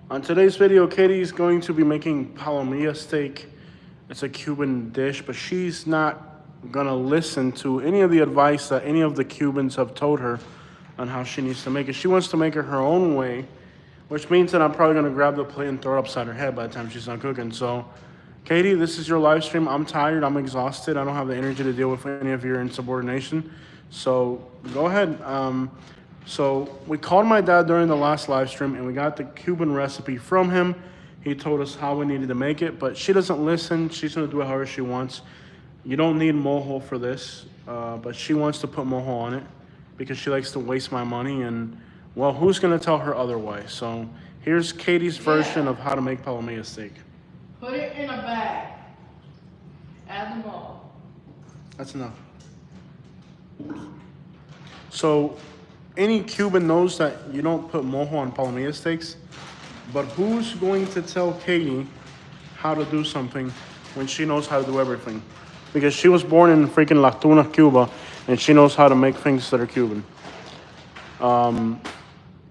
On today's video, Katie's going to be making Palomilla steak. It's a Cuban dish, but she's not gonna listen to any of the advice that any of the Cubans have told her on how she needs to make it. She wants to make it her own way, which means that I'm probably gonna grab the plate and throw it upside her head by the time she's done cooking. So, Katie, this is your live stream. I'm tired, I'm exhausted. I don't have the energy to deal with any of your insubordination. So, go ahead. So we called my dad during the last live stream and we got the Cuban recipe from him. He told us how we needed to make it, but she doesn't listen. She's gonna do it however she wants. You don't need mojo for this, but she wants to put mojo on it because she likes to waste my money, and well, who's gonna tell her otherwise? So here's Katie's version of how to make Palomilla steak. Put it in a bag. Add them all. That's enough. So any Cuban knows that you don't put mojo on Palomilla steaks, but who's going to tell Katie how to do something when she knows how to do everything? Because she was born in freaking La Tuna, Cuba, and she knows how to make things that are Cuban.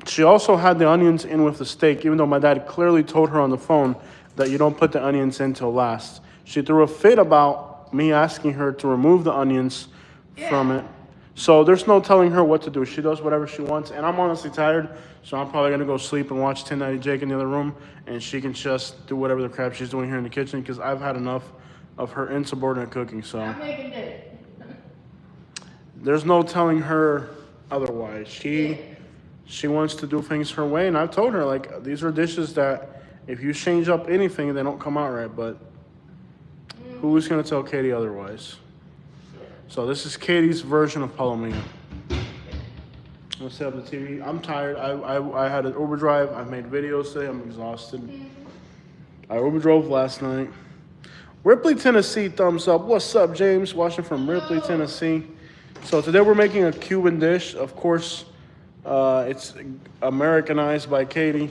She also had the onions in with the steak, even though my dad clearly told her on the phone that you don't put the onions in till last. She threw a fit about me asking her to remove the onions from it. So there's no telling her what to do. She does whatever she wants, and I'm honestly tired, so I'm probably gonna go sleep and watch 1090 Jake in the other room, and she can just do whatever the crap she's doing here in the kitchen, because I've had enough of her insubordinate cooking. So I'm making dinner. there's no telling her otherwise. She wants to do things her way, and I've told her, like, these are dishes that if you change up anything, they don't come out right, but who's gonna tell Katie otherwise? So this is Katie's version of Palomilla. Let's set up the TV. I'm tired. I had an Uber drive. I made videos today. I'm exhausted. I Uber drove last night. Ripley, Tennessee, thumbs up. What's up, James? Watching from Ripley, Tennessee. So today we're making a Cuban dish. Of course, it's Americanized by Katie.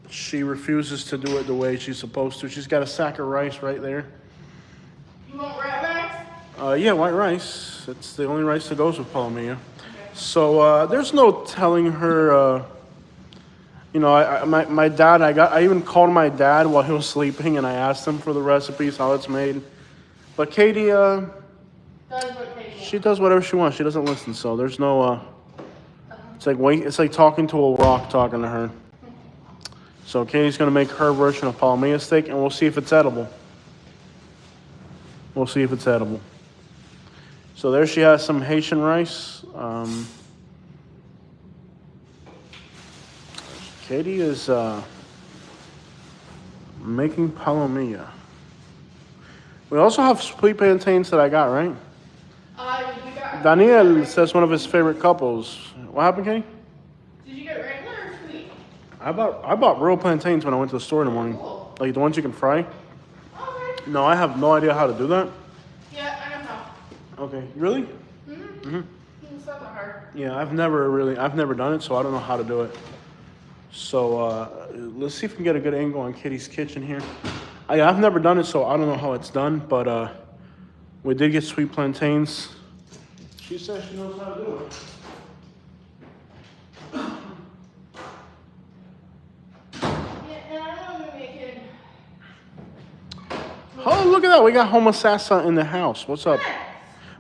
She refuses to do it the way she's supposed to. She's got a sack of rice right there. You want red rice? Yeah, white rice. It's the only rice that goes with Palomilla. Okay. So there's no telling her. You know, my dad. I even called my dad while he was sleeping, and I asked him for the recipes, how it's made. But Katie, she does whatever she wants. She doesn't listen. So there's no. It's like talking to a rock, talking to her. So Katie's gonna make her version of Palomilla steak, and we'll see if it's edible. We'll see if it's edible. So there she has some Haitian rice. Katie is making Palomilla. We also have sweet plantains that I got, right? Daniel says one of his favorite couples. What happened, Katie? Did you get regular or sweet? I bought real plantains when I went to the store in the morning. Cool. Like the ones you can fry. Okay. No, I have no idea how to do that. Yeah, I know how. Okay, really? Mm-hmm. It's not that hard. Yeah, I've never done it, so I don't know how to do it. So let's see if we can get a good angle on Kitty's kitchen here. I've never done it, so I don't know how it's done, but we did get sweet plantains. She says she knows how to do it. Yeah, and I know you're making. Oh, look at that. We got Homosassa in the house. What's up?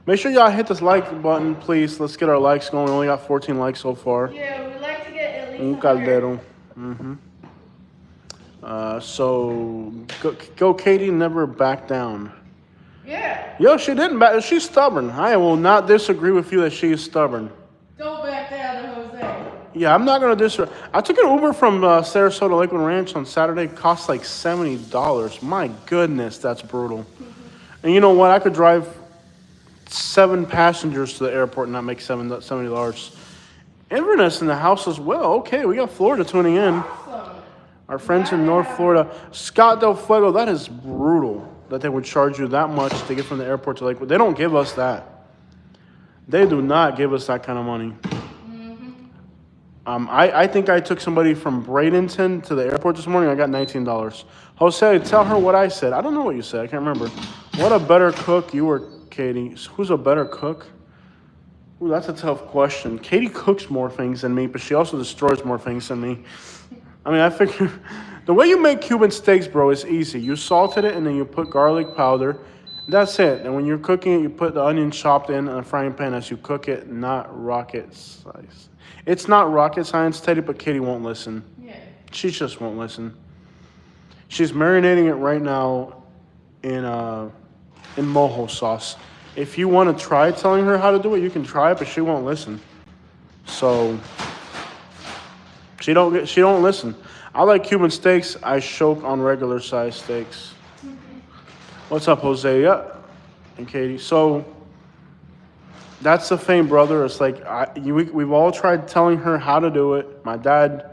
Make sure y'all hit this like button, please. Let's get our likes going. We only got 14 likes so far. Yeah, we like to get at least Un 100. caldero. So go Katie, never back down. Yeah. Yo, she didn't back. She's stubborn. I will not disagree with you that she is stubborn. Don't back down to Jose. Yeah, I'm not gonna disagree. I took an Uber from Sarasota Lakewood Ranch on Saturday. Cost like $70. My goodness, that's brutal. And you know what? I could drive 7 passengers to the airport and not make $70. Inverness in the house as well. Okay, we got Florida tuning in. Awesome. Our friends in North Florida. Scott Del Fuego, that is brutal that they would charge you that much to get from the airport to Lakewood. They don't give us that. They do not give us that kind of money. I think I took somebody from Bradenton to the airport this morning. I got $19. Jose, tell her what I said. I don't know what you said. I can't remember. What a better cook you were, Katie. Who's a better cook? Ooh, that's a tough question. Katie cooks more things than me, but she also destroys more things than me. I mean, I figure the way you make Cuban steaks, bro, is easy. You salted it and then you put garlic powder. That's it. And when you're cooking it, you put the onion chopped in a frying pan as you cook it, not rocket science. It's not rocket science, Teddy, but Katie won't listen. Yeah. She just won't listen. She's marinating it right now in mojo sauce. If you want to try telling her how to do it, you can try it, but she won't listen. So she don't listen. I like Cuban steaks. I choke on regular size steaks. What's up, Hosea and Katie? So that's the thing, brother. It's like we've all tried telling her how to do it. My dad,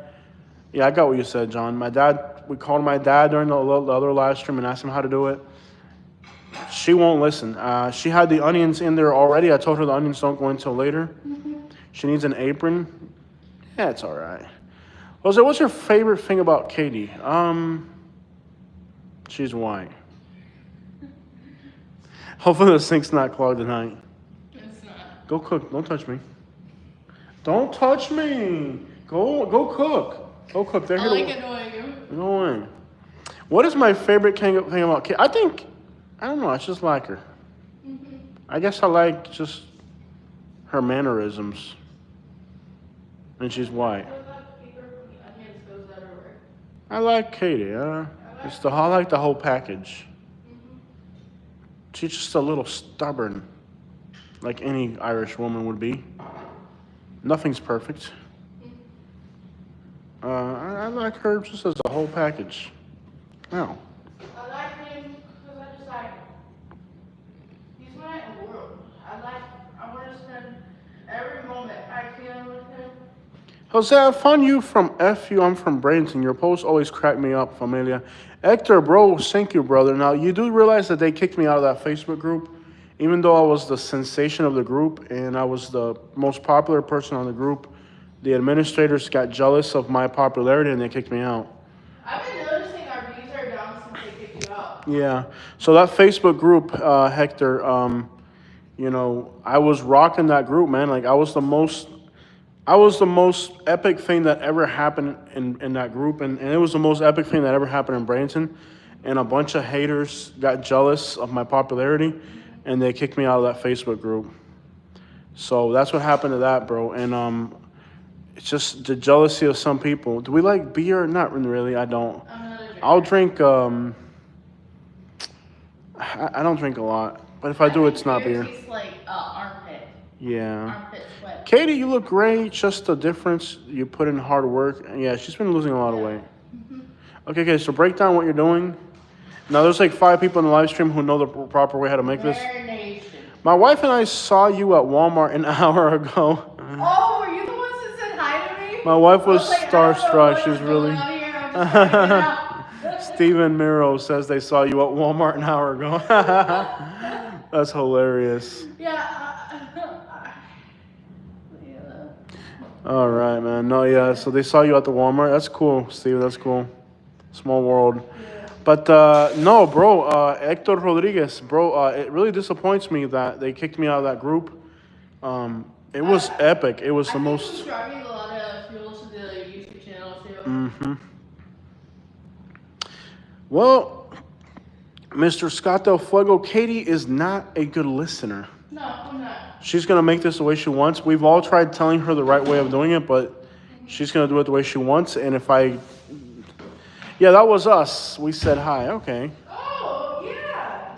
yeah, I got what you said, John. My dad, we called my dad during the other live stream and asked him how to do it. She won't listen. She had the onions in there already. I told her the onions don't go until later. She needs an apron. Yeah, it's all right. Jose, what's your favorite thing about Katie? She's white. Hopefully the sink's not clogged tonight. It's not. Go cook. Don't touch me. Don't touch me. Go cook. Go cook. They're I here like to annoying you. go in. What is my favorite thing about Katie? I don't know. I just like her. I guess I like just her mannerisms. And she's white. I like Katie. I like the whole package. She's just a little stubborn, like any Irish woman would be. Nothing's perfect. I like her just as a whole package. No. I like him because I just like, he's my world. I want to spend every moment I can with him. Jose, I found you from FU. I'm from Bradenton. Your posts always crack me up, familia. Hector, bro, thank you, brother. Now, you do realize that they kicked me out of that Facebook group, even though I was the sensation of the group and I was the most popular person on the group. The administrators got jealous of my popularity and they kicked me out. I've been noticing our views are down since they kicked you out. Yeah. So that Facebook group, Hector, you know, I was rocking that group, man. Like I was the most epic thing that ever happened in that group, and it was the most epic thing that ever happened in Bradenton. And a bunch of haters got jealous of my popularity, and they kicked me out of that Facebook group. So that's what happened to that, bro. And it's just the jealousy of some people. Do we like beer? Not really. I don't. I'll drink. I don't drink a lot, but if I do, it's not beer. Tastes like armpit. Yeah. Armpit sweat. Katie, you look great. Just the difference, you put in hard work. Yeah, she's been losing a lot of weight. Okay, so break down what you're doing. Now, there's like 5 people in the live stream who know the proper way how to make this. Marination. My wife and I saw you at Walmart an hour ago. Oh, were you the ones that said hi to me? My wife was I starstruck. don't She's know really... what's going on here. I'm just trying to get out. Steven Miro says they saw you at Walmart an hour ago. That's hilarious. All right, man. No, yeah. So they saw you at the Walmart. That's cool, Steve. That's cool. Small world. Yeah. But no, bro. Hector Rodriguez, bro. It really disappoints me that they kicked me out of that group. It was epic. It was the most. I think it was driving a lot of fuels to the YouTube channel too. Mm-hmm. Well, Mr. Scott Del Fuego, Katie is not a good listener. No, I'm not. She's going to make this the way she wants. We've all tried telling her the right way of doing it, but she's going to do it the way she wants. And if I... Yeah, that was us. We said hi. Okay. Oh, yeah.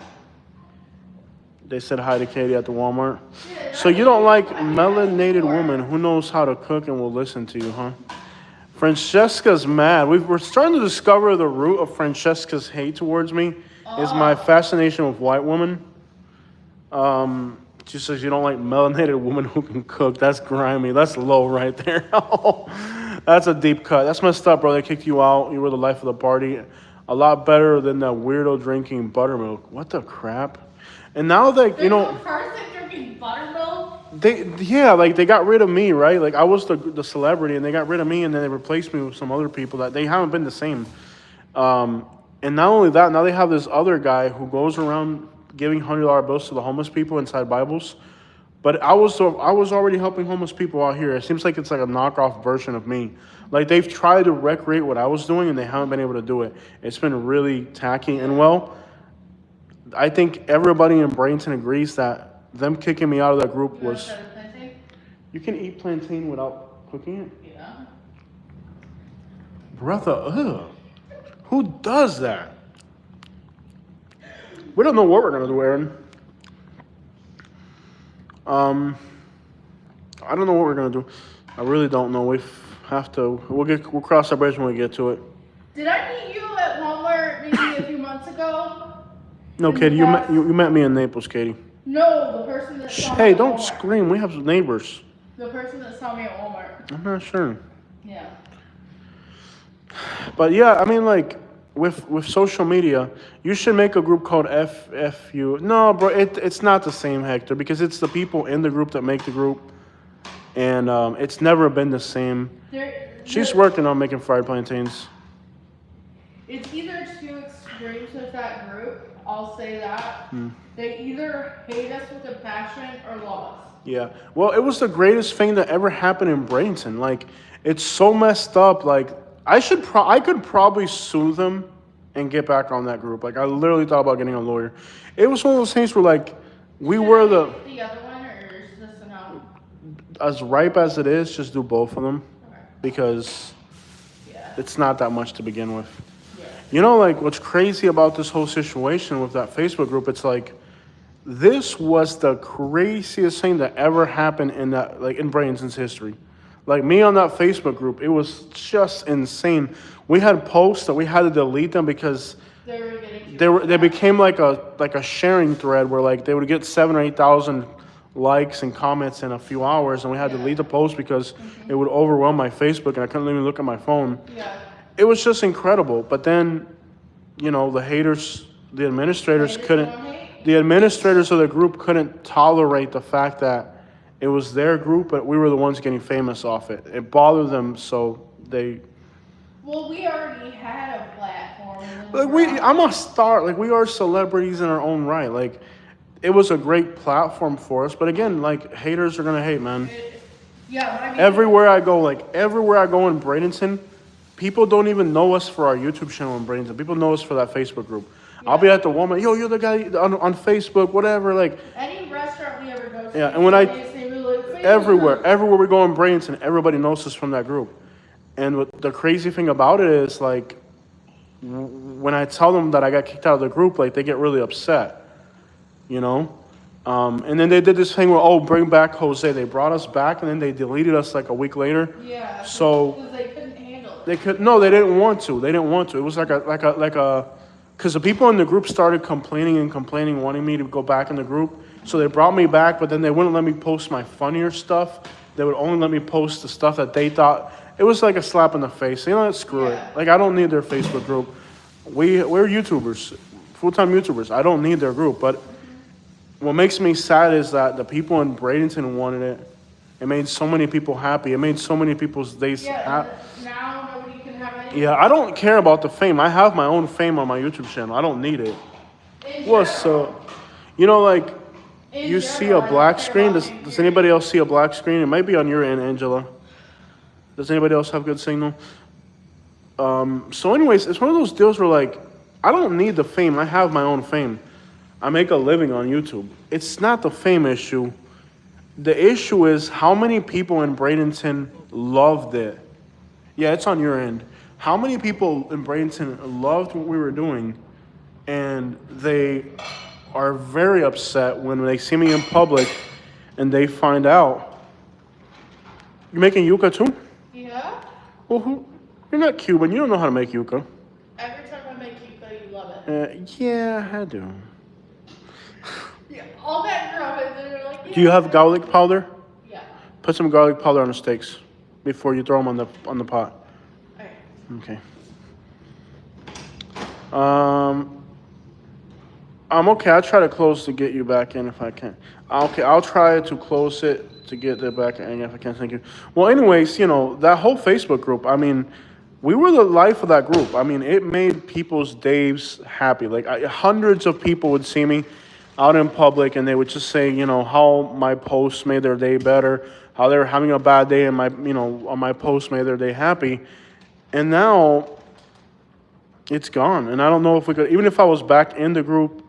They said hi to Katie at the Walmart. Yeah, So you don't like melanated women who knows how to cook and will listen to you, huh? Francesca's mad. We're starting to discover the root of Francesca's hate towards me is my fascination with white women. She says you don't like melanated women who can cook. That's grimy. That's low right there. That's a deep cut. That's messed up, bro. They kicked you out. You were the life of the party. A lot better than that weirdo drinking buttermilk. What the crap? And now that, you know... There's no person drinking buttermilk? They got rid of me, right? Like I was the celebrity, and they got rid of me, and then they replaced me with some other people that they haven't been the same. And not only that, now they have this other guy who goes around giving $100 bills to the homeless people inside Bibles. But I was already helping homeless people out here. It seems like it's like a knockoff version of me. Like they've tried to recreate what I was doing and they haven't been able to do it. It's been really tacky and well. I think everybody in Bradenton agrees that them kicking me out of that group You want to was. try the plantain? You can eat plantain without cooking it. Yeah. Brother, ugh. Who does that? We don't know what we're gonna do, Aaron. I don't know what we're gonna do. I really don't know. We have to. We'll cross that bridge when we get to it. Did I meet you at Walmart maybe a few months ago? No, In Katie, the past? you met me in Naples, Katie. No, the person that saw me Hey, at don't Walmart. scream. We have neighbors. The person that saw me at Walmart. I'm not sure. Yeah. But yeah, I mean, like with social media, you should make a group called FFU. No, bro, it's not the same, Hector, because it's the people in the group that make the group, and it's never been the same. She's working on making fried plantains. It's either two extremes with that group. I'll say that. They either hate us with a passion or love us. Yeah. Well, it was the greatest thing that ever happened in Bradenton. Like, it's so messed up. Like, I could probably sue them and get back on that group. Like, I literally thought about getting a lawyer. It was one of those things where, like, we were The other one, or is this a no? as ripe as it is, just do both of them Okay. because Yeah. it's not that much to begin with. Yeah. You know, like, what's crazy about this whole situation with that Facebook group, it's like, this was the craziest thing that ever happened in that, like, in Bradenton's history. Like, me on that Facebook group, it was just insane. We had posts that we had to delete them because They were getting they became like a sharing thread where, like, they would get 7,000 or 8,000 likes and comments in a few hours, and we had to delete the post because it would overwhelm my Facebook and I couldn't even look at my phone. Yeah. It was just incredible. But then, you know, the haters, the administrators couldn't. The administrators of the group couldn't tolerate the fact that it was their group, but we were the ones getting famous off it. It bothered them, so they. Well, we already had a platform. Like I'm a star. Like, we are celebrities in our own right. Like, it was a great platform for us. But again, like, haters are gonna hate, man. Yeah, but I mean, Everywhere I go in Bradenton, people don't even know us for our YouTube channel in Bradenton. People know us for that Facebook group. I'll be at the Walmart. Yo, you're the guy on Facebook, whatever. Like, any restaurant we ever go to. yeah, and when I they be like, "Facebook everywhere we go in Bradenton, everybody knows us from that group. And what the crazy thing about it is, like, when I tell them that I got kicked out of the group, like, they get really upset, you know. And then they did this thing where, oh, bring back Jose. They brought us back, and then they deleted us like a week later. Yeah. So because they couldn't handle it. they they didn't want to. They didn't want to. It was like a. Because the people in the group started complaining, wanting me to go back in the group. So they brought me back, but then they wouldn't let me post my funnier stuff. They would only let me post the stuff that they thought. It was like a slap in the face. You know what? Screw it. Like, I don't need their Facebook group. We're YouTubers, full-time YouTubers. I don't need their group. But what makes me sad is that the people in Bradenton wanted it. It made so many people happy. It made so many people's days happy. Now nobody can have anything. Yeah, I don't care about the fame. I have my own fame on my YouTube channel. I don't need it. Well, so, you know, like, you see a black screen. Does anybody else see a black screen? It might be on your end, Angela. Does anybody else have good signal? So anyways, it's one of those deals where, like, I don't need the fame. I have my own fame. I make a living on YouTube. It's not the fame issue. The issue is how many people in Bradenton loved it. Yeah, it's on your end. How many people in Bradenton loved what we were doing, and they are very upset when they see me in public and they find out. You're making yuca too? Yeah. Well, you're not Cuban. You don't know how to make yuca. Every time I make you love it. Yeah, I do. Yeah. All that drama, and they're like, yeah. Do you have garlic powder? Yeah. Put some garlic powder on the steaks before you throw them on the pot. Okay. Okay. I'm okay. I'll try to close to get you back in if I can. Okay, I'll try to close it to get it back in if I can. Thank you. Well, anyways, you know, that whole Facebook group, I mean, we were the life of that group. I mean, it made people's days happy. Like, hundreds of people would see me. out in public, and they would just say, you know, how my posts made their day better, how they were having a bad day, and my, you know, on my post made their day happy. And now it's gone. And I don't know if we could, even if I was back in the group,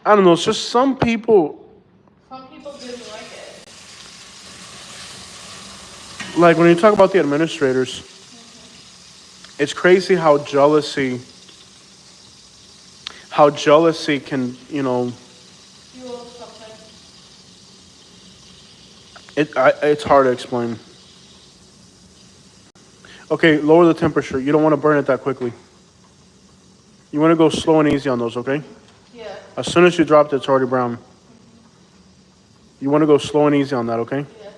I don't know. It's just some people. Some people didn't like it. Like when you talk about the administrators, it's crazy how jealousy can, you know, Fuel something. it's hard to explain. Okay, lower the temperature. You don't want to burn it that quickly. You want to go slow and easy on those, okay? Yeah. As soon as you drop it, it's already brown. You want to go slow and easy on that, okay? Yeah.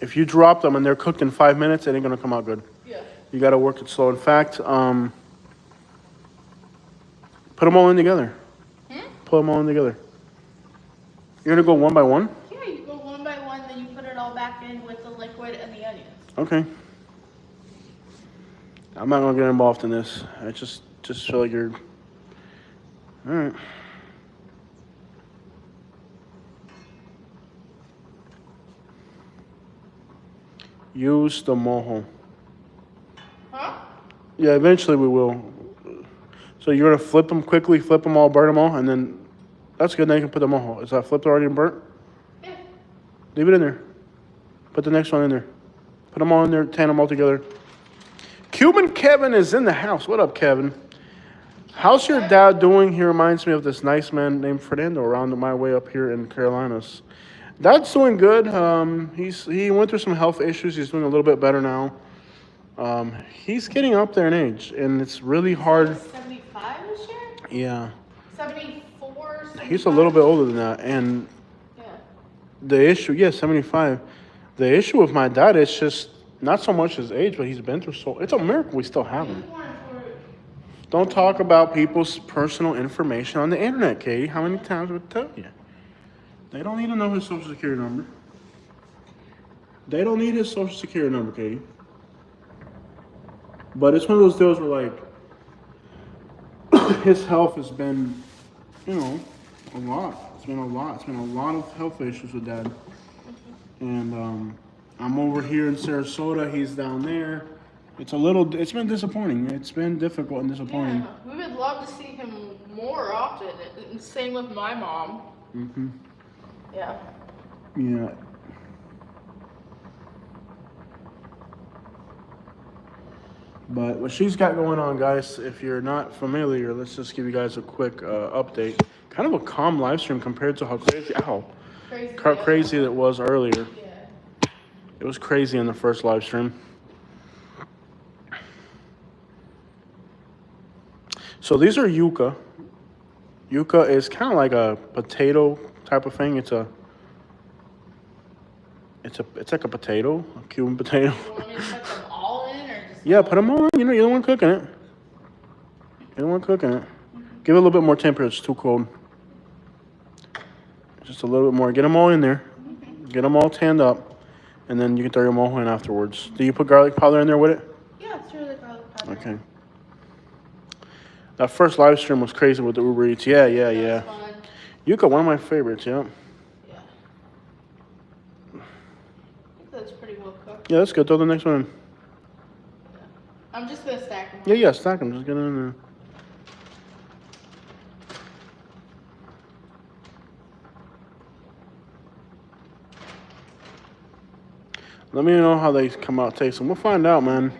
If you drop them and they're cooked in 5 minutes, it ain't gonna come out good. Yeah. You gotta work it slow. In fact, put them all in together. Put them all in together. You're gonna go one by one? Yeah, you go one by one, then you put it all back in with the liquid and the onions. Okay. I'm not gonna get involved in this. I just feel like you're. All right. Use the mojo. Huh? Yeah, eventually we will. So you're gonna flip them quickly, flip them all, burn them all, and then that's good. Now you can put the mojo. Is that flipped already and burnt? Yeah. Leave it in there. Put the next one in there. Put them all in there, tan them all together. Cuban Kevin is in the house. What up, Kevin? How's your dad doing? He reminds me of this nice man named Fernando around my way up here in Carolinas. Dad's doing good. He went through some health issues. He's doing a little bit better now. He's getting up there in age, and it's really hard. 75 this year? Yeah. 74, 75? He's a little bit older than that, and Yeah. the issue, 75. The issue with my dad is just not so much his age, but he's been through so. It's a miracle we still have him. Don't talk about people's personal information on the internet, Katie. How many times would I tell you? They don't need to know his social security number. They don't need his social security number, Katie. But it's one of those deals where, like, his health has been, you know, a lot. It's been a lot. It's been a lot of health issues with Dad. And I'm over here in Sarasota. He's down there. It's been disappointing. It's been difficult and disappointing. Yeah, we would love to see him more often. And same with my mom. Mm-hmm. Yeah. Yeah. But what she's got going on, guys, if you're not familiar, let's just give you guys a quick update. Kind of a calm live stream compared to how crazy that was earlier. Yeah. It was crazy in the first live stream. So these are yuca. Yuca is kind of like a potato type of thing. It's like a potato, a Cuban potato. You want me to put them all in or just... Yeah, put them all in. You know, you're the one cooking it. You're the one cooking it. Give it a little bit more temperature. It's too cold. Just a little bit more. Get them all in there. Get them all tanned up. And then you can throw your mojo in afterwards. Do you put garlic powder in there with it? Yeah, it's really garlic powder. Okay. That first live stream was crazy with the Uber Eats. Yeah. That's fun. Yuca, one of my favorites, yeah. Yeah. I think that's pretty well cooked. Yeah, that's good. Throw the next one in. I'm just going to stack them. Yeah, stack them. Just get it in there. Let me know how they come out tasting. We'll find out, man.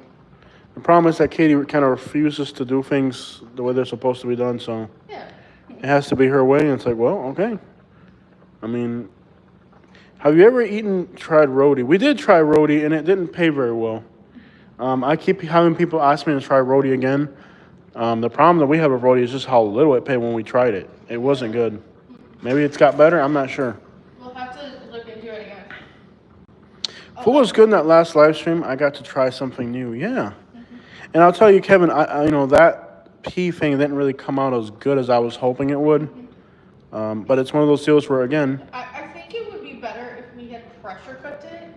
The problem is that Katie kind of refuses to do things the way they're supposed to be done, so Yeah. it has to be her way, and it's like, well, okay. I mean, have you ever tried roti? We did try roti, and it didn't pay very well. I keep having people ask me to try roti again. The problem that we have with roti is just how little it paid when we tried it. It wasn't good. Maybe it's got better. I'm not sure. We'll have to look into it again. Food was good in that last live stream. I got to try something new. Yeah. And I'll tell you, Kevin, I that pea thing didn't really come out as good as I was hoping it would. But it's one of those deals where, again, I think it would be better if we had pressure cooked it.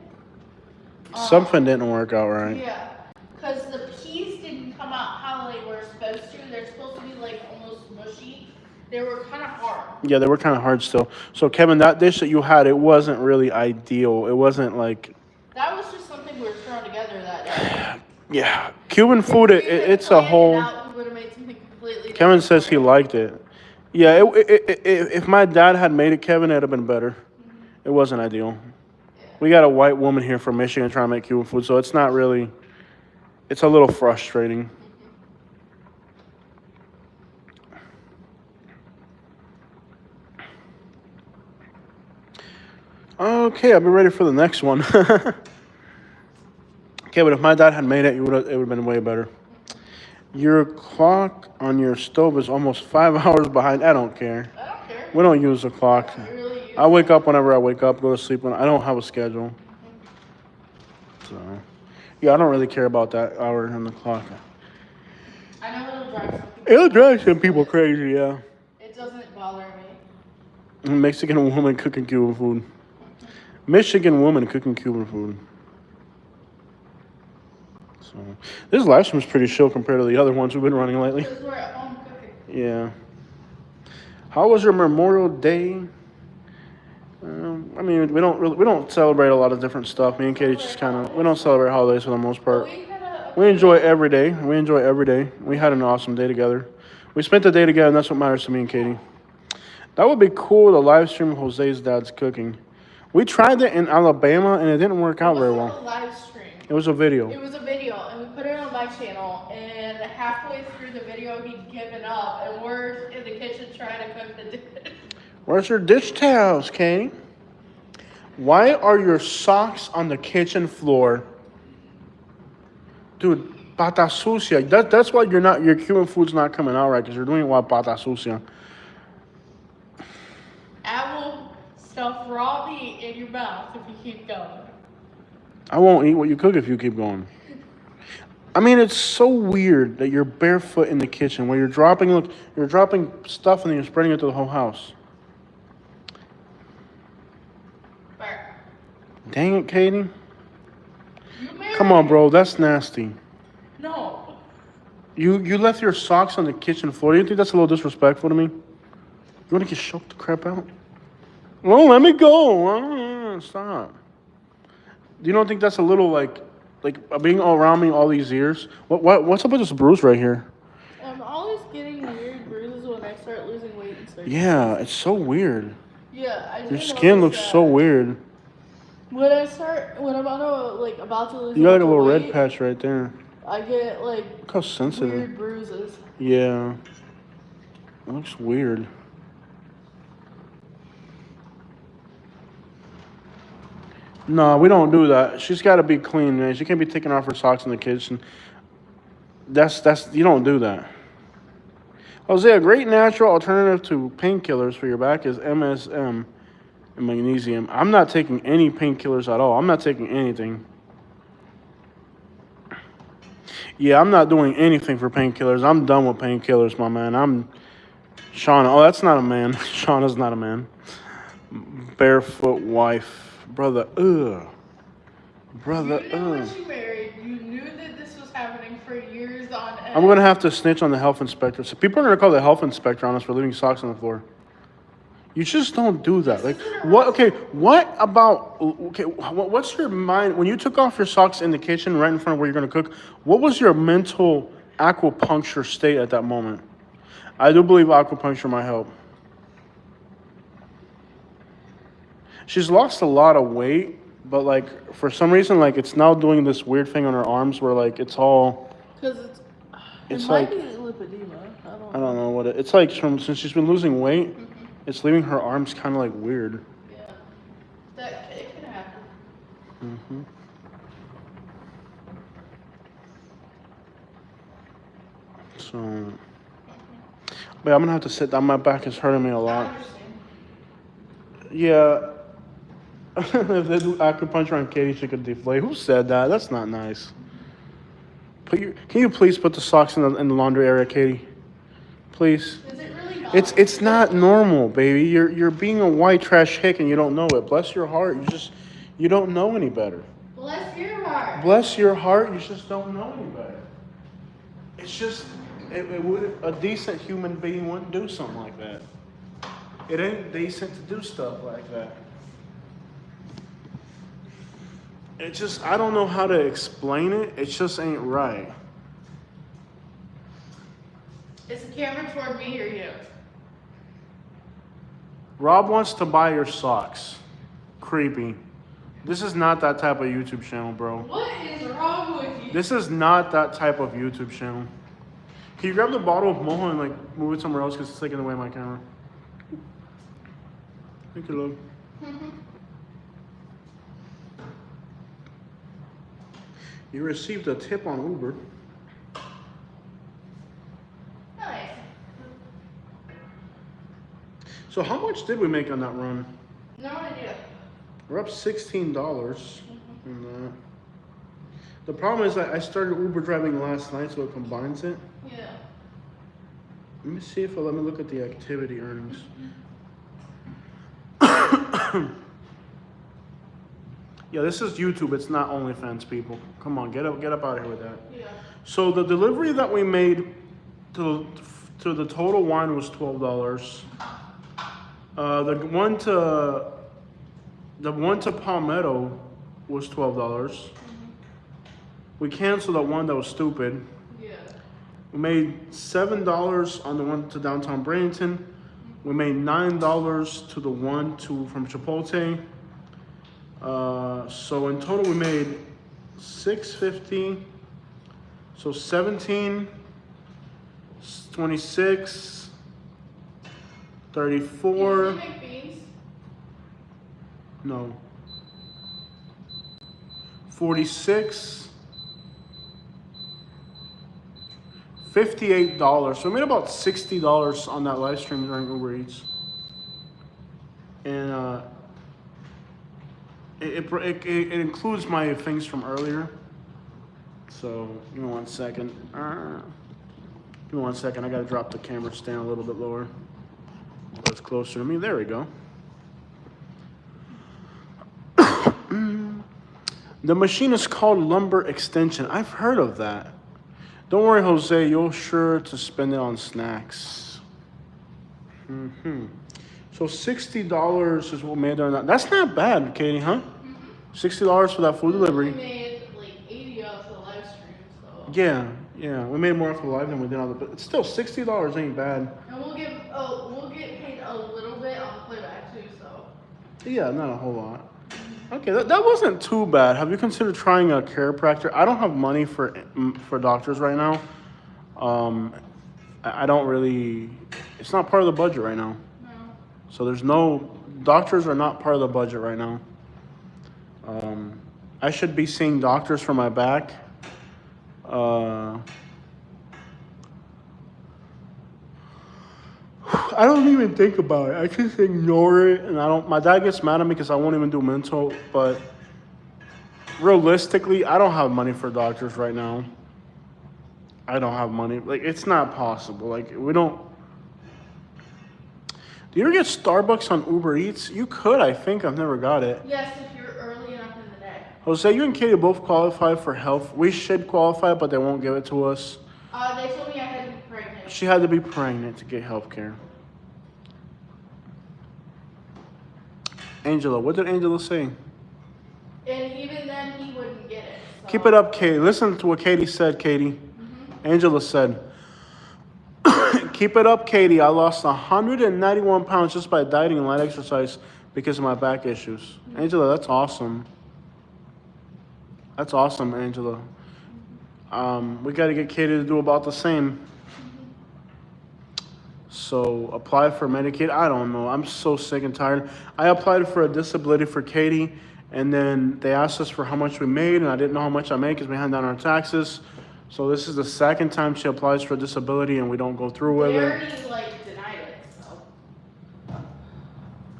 something didn't work out right. Yeah, because the peas didn't come out how they were supposed to. They're supposed to be like almost mushy. They were kind of hard. Yeah, they were kind of hard still. So Kevin, that dish that you had, it wasn't really ideal. It wasn't like, That was just something we were throwing together that day. yeah, Cuban food. If we had It's a planned it whole. out, we would have made something completely Kevin different says for he it. liked it. Yeah, if my dad had made it, Kevin, it'd have been better. It wasn't ideal. We got a white woman here from Michigan trying to make Cuban food, so it's not really. It's a little frustrating. Okay, I'll be ready for the next one. Okay, but if my dad had made it, it would have been way better. Your clock on your stove is almost 5 hours behind. I don't care. I don't care. We don't use a clock. We really use I wake up whenever I wake up, go to sleep when I don't have a schedule. So, yeah, I don't really care about that hour on the clock. I know it'll drive some people. It'll drive some people crazy, yeah. It doesn't bother me. Mexican woman cooking Cuban food. Michigan woman cooking Cuban food. So, this live stream is pretty chill compared to the other ones we've been running lately. Because we're at home cooking. Yeah. How was your Memorial Day? I mean, we don't celebrate a lot of different stuff. Me and Katie just we don't celebrate holidays for the most part. We enjoy every day. We enjoy every day. We had an awesome day together. We spent the day together, and that's what matters to me and Katie. That would be cool to live stream Jose's dad's cooking. We tried it in Alabama, and it didn't work out very It wasn't well. a live stream. It was a video. It was a video, and we put it on my channel. And halfway through the video, he'd given up, and we're in the kitchen trying to cook the dish. Where's your dish towels, Katie? Why are your socks on the kitchen floor? Dude, pata sucia. That's why your Cuban food's not coming out right, because you're doing it while pata sucia. I will stuff raw meat in your mouth if you keep going. I won't eat what you cook if you keep going. I mean, it's so weird that you're barefoot in the kitchen where you're dropping stuff and then you're spreading it to the whole house. Fair. Dang it, Katie. You married Come on, me. bro. That's nasty. No. You left your socks on the kitchen floor. Do you think that's a little disrespectful to me? You want to get choked the crap out? Well, let me go. Stop. You don't think that's a little like being all around me all these years? What's up with this bruise right here? I'm always getting weird bruises when I start losing weight and stuff. Yeah, it's so weird. Yeah, I do Your skin notice looks that. so weird. When I'm about to lose You got like a bunch of little red weight, patch right there. I get Look how sensitive. weird bruises. Yeah. It looks weird. No, we don't do that. She's got to be clean, man. She can't be taking off her socks in the kitchen. That's you don't do that. Jose, a great natural alternative to painkillers for your back is MSM and magnesium. I'm not taking any painkillers at all. I'm not taking anything. Yeah, I'm not doing anything for painkillers. I'm done with painkillers, my man. Shauna. Oh, that's not a man. Shauna's not a man. Barefoot wife. Brother, Brother, You knew when she married, you knew that this was happening for years on end. I'm going to have to snitch on the health inspector. So people are going to call the health inspector on us for leaving socks on the floor. You just don't do that. Like, what? Okay, what about? Okay, what's your mind when you took off your socks in the kitchen right in front of where you're going to cook? What was your mental acupuncture state at that moment? I do believe acupuncture might help. She's lost a lot of weight, but like for some reason, like it's now doing this weird thing on her arms where like it's all. Because It's it might like- be lipedema. I don't know what it's like. Since she's been losing weight, it's leaving her arms kind of like weird. Yeah. That it can happen. Mm-hmm. So, but I'm gonna have to sit down. My back is hurting me a I lot. understand. Yeah. If they do acupuncture on Katie, she could deflate. Who said that? That's not nice. Can you please put the socks in the laundry area, Katie? Please. Is it really not? It's not normal, baby. You're being a white trash hick and you don't know it. Bless your heart. You don't know any better. Bless your heart. Bless your heart. You just don't know any better. It's just A decent human being wouldn't do something like that. It ain't decent to do stuff like that. It just, I don't know how to explain it. It just ain't right. Is the camera toward me or you? Rob wants to buy your socks. Creepy. This is not that type of YouTube channel, bro. What is wrong with you? This is not that type of YouTube channel. Can you grab the bottle of Mojo and like move it somewhere else because it's taking away my camera? Thank you, love. You received a tip on Uber. Nice. So how much did we make on that run? No idea. We're up $16 on that. The problem is that I started Uber driving last night, so it combines it. Yeah. Let me see if it'll let me look at the activity earnings. Yeah, this is YouTube. It's not OnlyFans, people. Come on, get up out of here with that. Yeah. So the delivery that we made to the Total Wine was $12. The one to Palmetto was $12. We canceled the one that was stupid. Yeah. We made $7 on the one to downtown Bradenton. We made $9 to the one from Chipotle. So in total we made $6.50. So 17, 26, 34. Did you make beans? No. 46. $58. So we made about $60 on that live stream during Uber Eats. And it includes my things from earlier. So give me 1 second. Give me 1 second. I gotta drop the camera stand a little bit lower. That's closer to me. There we go. The machine is called lumbar extension. I've heard of that. Don't worry, Jose. You're sure to spend it on snacks. So $60 is what we made on that. That's not bad, Katie, huh? $60 for that food delivery. We made like 80 off the live stream, so. Yeah. We made more off the live than we did on the. But it's still $60 ain't bad. And we'll get paid a little bit on the playback too, so. Yeah, not a whole lot. Okay, that wasn't too bad. Have you considered trying a chiropractor? I don't have money for doctors right now. I don't really. It's not part of the budget right now. No. So there's no doctors are not part of the budget right now. I should be seeing doctors for my back. I don't even think about it. I just ignore it, and I don't. My dad gets mad at me because I won't even do mental. But realistically, I don't have money for doctors right now. I don't have money. Like, it's not possible. Like, we don't. Do you ever get Starbucks on Uber Eats? You could, I think. I've never got it. Yes, if you're early enough in the day. Jose, you and Katie both qualify for health. We should qualify, but they won't give it to us. They told me I had to be pregnant. She had to be pregnant to get health care. Angela, what did Angela say? And even then, he wouldn't get it. So. Keep it up, Katie. Listen to what Katie said, Katie. Angela said, keep it up, Katie. I lost 191 pounds just by dieting and light exercise because of my back issues. Angela, that's awesome. That's awesome, Angela. We got to get Katie to do about the same. So apply for Medicaid. I don't know. I'm so sick and tired. I applied for a disability for Katie, and then they asked us for how much we made, and I didn't know how much I made because we hadn't done our taxes. So this is the second time she applies for a disability, and we don't go through with They it. already denied it.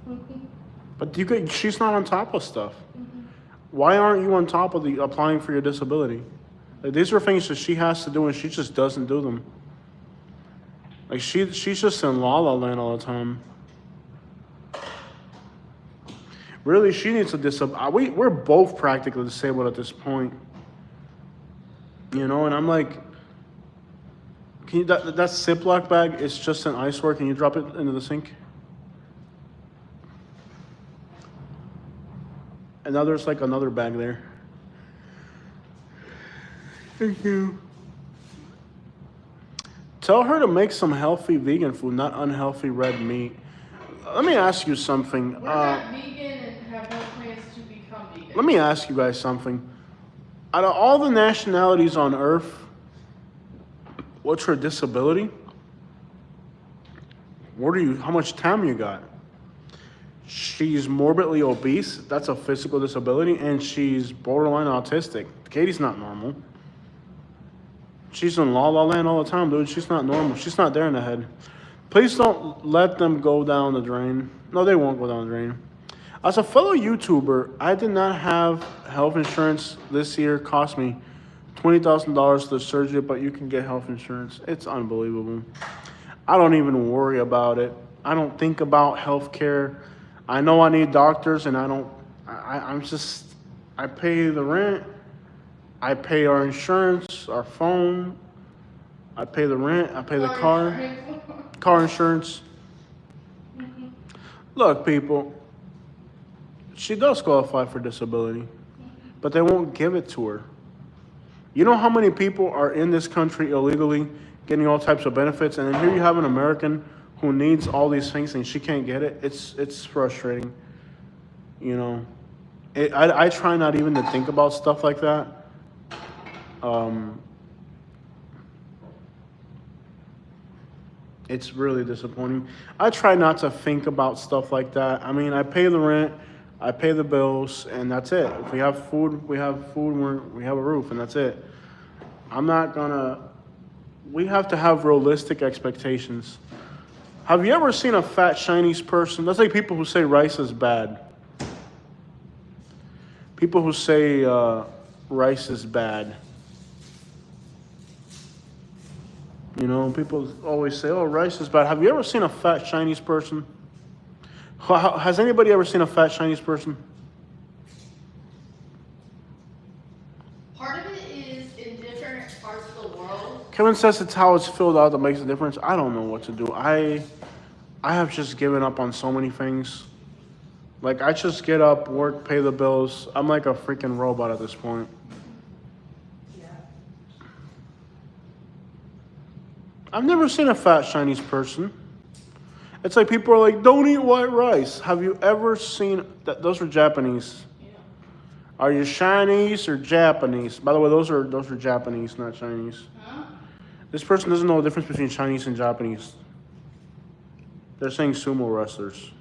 So. But she's not on top of stuff. Why aren't you on top of the applying for your disability? Like, these are things that she has to do, and she just doesn't do them. Like, she's just in la la land all the time. Really, she needs a disability. We're both practically disabled at this point. You know, and I'm like, Can you that Ziploc bag is just an iceware? Can you drop it into the sink? And now there's like another bag there. Thank you. Tell her to make some healthy vegan food, not unhealthy red meat. Let me ask you something. We're not vegan and have no plans to become vegan. Let me ask you guys something. Out of all the nationalities on Earth, what's her disability? How much time you got? She's morbidly obese. That's a physical disability. And she's borderline autistic. Katie's not normal. She's in La La Land all the time, dude. She's not normal. She's not there in the head. Please don't let them go down the drain. No, they won't go down the drain. As a fellow YouTuber, I did not have health insurance this year. Cost me $20,000 for the surgery, but you can get health insurance. It's unbelievable. I don't even worry about it. I don't think about health care. I know I need doctors, and I pay the rent. I pay our insurance, our phone. I pay the rent. I pay the car insurance. Look, people, she does qualify for disability, but they won't give it to her. You know how many people are in this country illegally getting all types of benefits, and then here you have an American who needs all these things and she can't get it? It's frustrating. You know, I try not even to think about stuff like that. It's really disappointing. I try not to think about stuff like that. I mean, I pay the rent, I pay the bills, and that's it. If we have food, we have food, we have a roof, and that's it. We have to have realistic expectations. Have you ever seen a fat Chinese person? That's like people who say rice is bad. People who say rice is bad. You know, people always say, oh, rice is bad. Have you ever seen a fat Chinese person? Has anybody ever seen a fat Chinese person? Part of it is in different parts of the world. Kevin says it's how it's filled out that makes a difference. I don't know what to do. I have just given up on so many things. Like, I just get up, work, pay the bills. I'm like a freaking robot at this point. I've never seen a fat Chinese person. It's like people are like, don't eat white rice. Have you ever seen that? Those are Japanese. Yeah. Are you Chinese or Japanese? By the way, those are Japanese, not Chinese. Huh? This person doesn't know the difference between Chinese and Japanese. They're saying sumo wrestlers.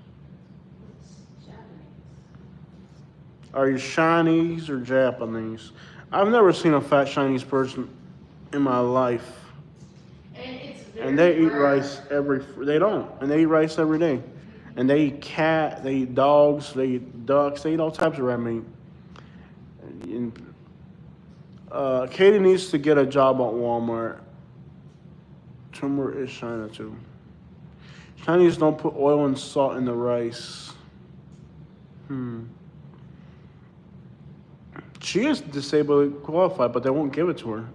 Are you Chinese or Japanese? I've never seen a fat Chinese person in my life. And they eat rice they don't. And they eat rice every day. And they eat cat, they eat dogs, they eat ducks, they eat all types of red meat. And, Katie needs to get a job at Walmart. Tumor is China too. Chinese don't put oil and salt in the rice. She is disabled qualified, but they won't give it to her.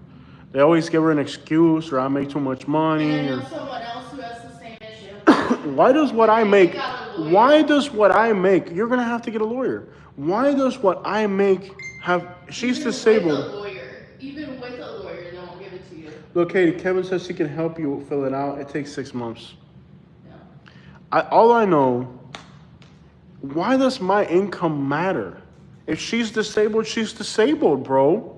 They always give her an excuse, or I make too much money. And I know someone else who has the same issue. Why does what I make, you're going to have to get a lawyer. Why does what I make she's disabled. Even with a lawyer, they won't give it to you. Look, Katie, Kevin says he can help you fill it out. It takes 6 months. Yeah. All I know, why does my income matter? If she's disabled, bro.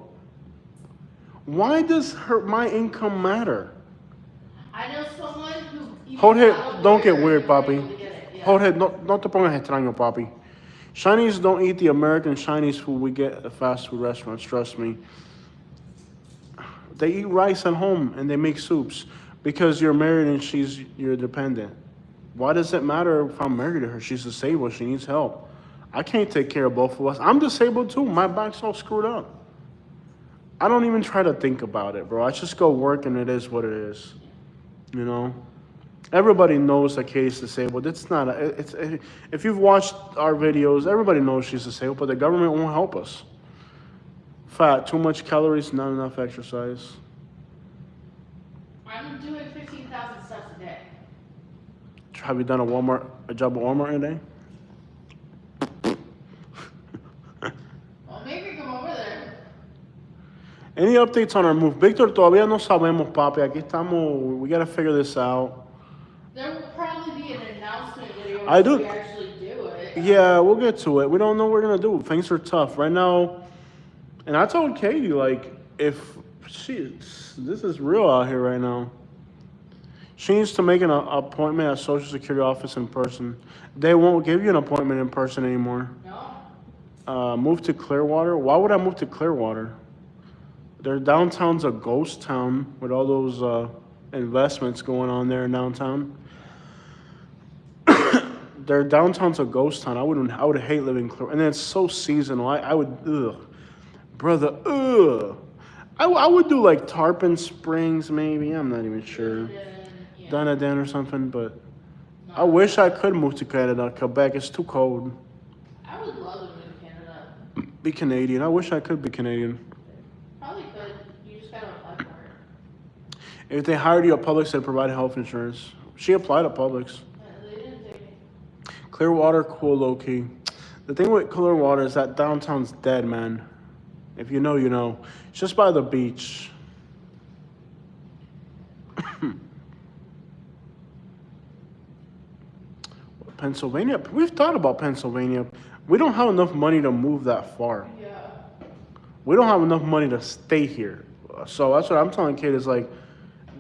Why does my income matter? I know someone who... Hold it, don't get weird, papi. Yeah. Hold it, no te pongas extraño, papi. Chinese don't eat the American Chinese food we get at fast food restaurants, trust me. They eat rice at home and they make soups because you're married and you're dependent. Why does it matter if I'm married to her? She's disabled, she needs help. I can't take care of both of us. I'm disabled too, my back's all screwed up. I don't even try to think about it, bro. I just go work and it is what it is. You know? Everybody knows that Katie's disabled. If you've watched our videos, everybody knows she's disabled, but the government won't help us. Fat, too much calories, not enough exercise. I'm doing 15,000 steps a day. Have you done a job at Walmart today? Well, maybe come over there. Any updates on our move? Victor, todavía no sabemos, papi. Aquí estamos. We gotta figure this out. There will probably be an announcement video I if do- we actually do it. Yeah, we'll get to it. We don't know what we're gonna do. Things are tough right now. And I told Katie, like, if this is real out here right now. She needs to make an appointment at Social Security office in person. They won't give you an appointment in person anymore. No? Move to Clearwater. Why would I move to Clearwater? Their downtown's a ghost town with all those investments going on there in downtown. Their downtown's a ghost town. I would hate living in Clearwater. And then it's so seasonal. I would, brother, I would do like Tarpon Springs maybe. I'm not even sure. Yeah. Dunedin or something, but No. I wish I could move to Canada. Quebec is too cold. I would love to move to Canada. Be Canadian. I wish I could be Canadian. Probably could. You just gotta apply for it. If they hired you at Publix, they'd provide health insurance. She applied at Publix. They didn't take me. Clearwater, cool, low key. The thing with Clearwater is that downtown's dead, man. If you know, you know. It's just by the beach. Pennsylvania. We've thought about Pennsylvania. We don't have enough money to move that far. Yeah. We don't have enough money to stay here. So that's what I'm telling Kate is like,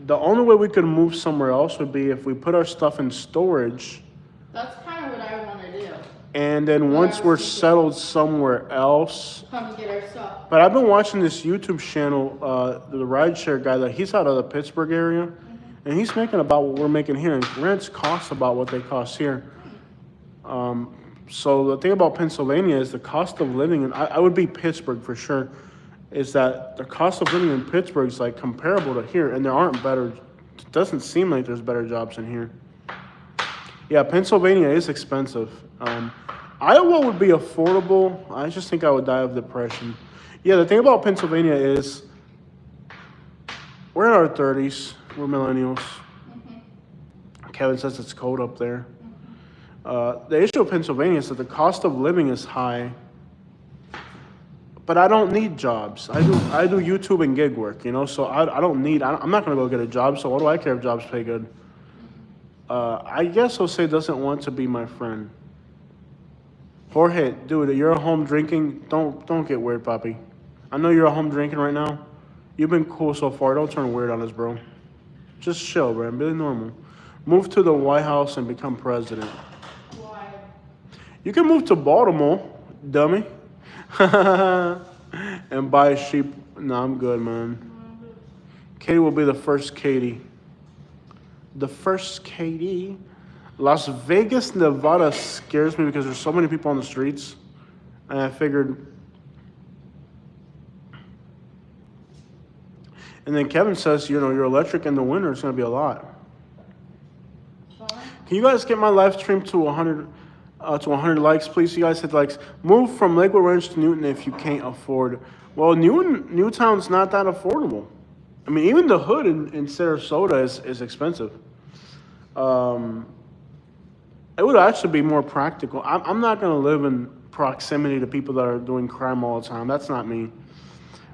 the only way we could move somewhere else would be if we put our stuff in storage. That's kind of what I want to do. And then once we're settled somewhere else. Come and get our stuff. But I've been watching this YouTube channel, the rideshare guy, that he's out of the Pittsburgh area. And he's making about what we're making here. And rents cost about what they cost here. So the thing about Pennsylvania is the cost of living, and I would be Pittsburgh for sure, is that the cost of living in Pittsburgh is like comparable to here, and there aren't better, it doesn't seem like there's better jobs in here. Yeah, Pennsylvania is expensive. Iowa would be affordable. I just think I would die of depression. Yeah, the thing about Pennsylvania is we're in our 30s. We're millennials. Kevin says it's cold up there. The issue of Pennsylvania is that the cost of living is high, but I don't need jobs. I do YouTube and gig work, you know, so I'm not going to go get a job, so what do I care if jobs pay good? I guess Jose doesn't want to be my friend. Jorge, dude, you're at home drinking. Don't get weird, papi. I know you're at home drinking right now. You've been cool so far. Don't turn weird on us, bro. Just chill, bro. Be normal. Move to the White House and become president. Why? You can move to Baltimore, dummy. And buy sheep. No, I'm good, man. Katie will be the first Katie. The first Katie. Las Vegas, Nevada scares me because there's so many people on the streets. And I figured. And then Kevin says, you know, your electric in the winter is going to be a lot. Fine. Can you guys get my live stream to 100 likes, please? You guys hit likes. Move from Lakewood Ranch to Newton if you can't afford. Well, Newtown's not that affordable. I mean, even the hood in Sarasota is expensive. It would actually be more practical. I'm not going to live in proximity to people that are doing crime all the time. That's not me.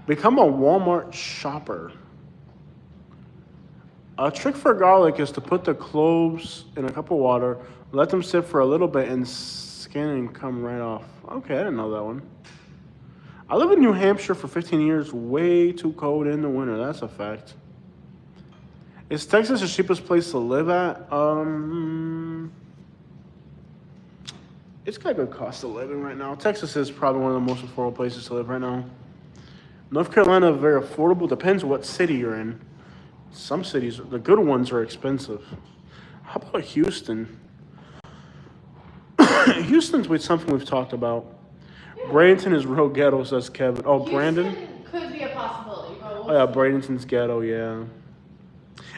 Become a Walmart shopper. A trick for garlic is to put the cloves in a cup of water, let them sit for a little bit, and skin and come right off. Okay, I didn't know that one. I live in New Hampshire for 15 years. Way too cold in the winter. That's a fact. Is Texas the cheapest place to live at? It's got a good cost of living right now. Texas is probably one of the most affordable places to live right now. North Carolina, very affordable. Depends what city you're in. Some cities, the good ones, are expensive. How about Houston? Houston's with something we've talked about. Bradenton is real ghetto, says Kevin. Oh, Brandon? Houston could be a possibility. But Oh yeah, Bradenton's ghetto, yeah.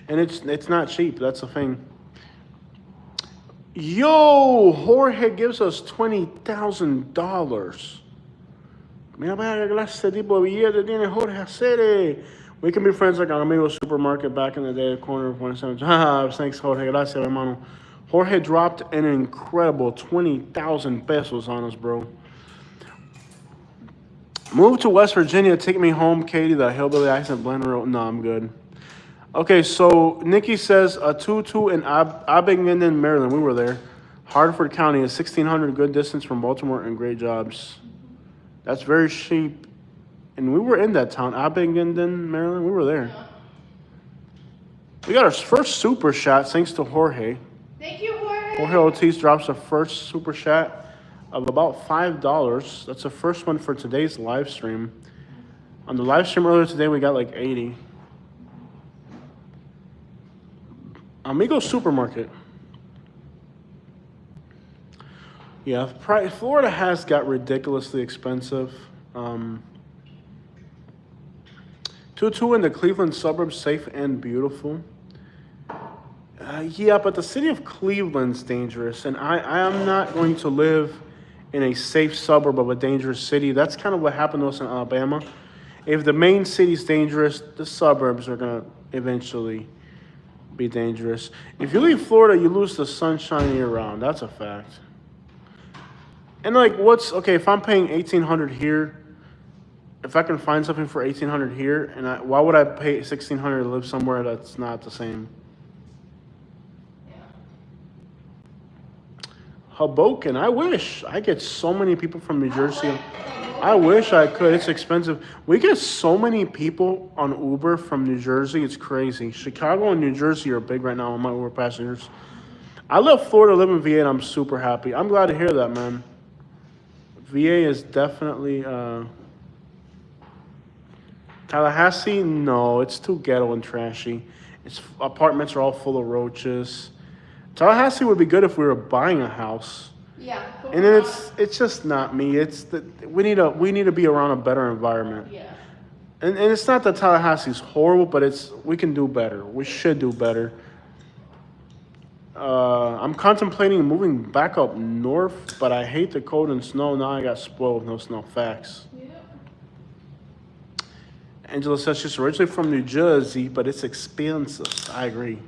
And it's not cheap, that's the thing. Yo, Jorge gives us $20,000. Mira, vaya qué clase de tipo de billete tiene Jorge Acere. We can be friends like an amigo supermarket back in the day, corner of 170. Haha, thanks, Jorge. Gracias, hermano. Jorge dropped an incredible 20,000 pesos on us, bro. Move to West Virginia. Take me home, Katie. The hillbilly accent blender. No, I'm good. Okay, so Nikki says a 2-2 in Abingdon, Maryland. We were there. Hartford County is 1,600, good distance from Baltimore, and great jobs. That's very cheap. And we were in that town, Abingdon, Maryland. We were there. We got our first super shot thanks to Jorge. Thank you, Jorge. Jorge Ortiz drops a first super chat of about $5. That's the first one for today's live stream. On the live stream earlier today, we got like 80. Amigo Supermarket. Yeah, Florida has got ridiculously expensive. 2-2 in the Cleveland suburbs, safe and beautiful. Yeah, but the city of Cleveland's dangerous, and I am not going to live in a safe suburb of a dangerous city. That's kind of what happened to us in Alabama. If the main city's dangerous, the suburbs are going to eventually be dangerous. If you leave Florida, you lose the sunshine year-round. That's a fact. And like, okay? If I'm paying $1,800 here, if I can find something for $1,800 here, and why would I pay $1,600 to live somewhere that's not the same? Hoboken, I wish. I get so many people from New Jersey. I wish I could. It's expensive. We get so many people on Uber from New Jersey. It's crazy. Chicago and New Jersey are big right now on my Uber passengers. I left Florida, live in VA, and I'm super happy. I'm glad to hear that, man. VA is definitely... Tallahassee, no. It's too ghetto and trashy. Its apartments are all full of roaches. Tallahassee would be good if we were buying a house. Yeah. And then it's just not me. We need to be around a better environment. Yeah. And it's not that Tallahassee's horrible, but we can do better. We should do better. I'm contemplating moving back up north, but I hate the cold and snow. Now I got spoiled with no snow. Facts. Yeah. Angela says she's originally from New Jersey, but it's expensive. I agree.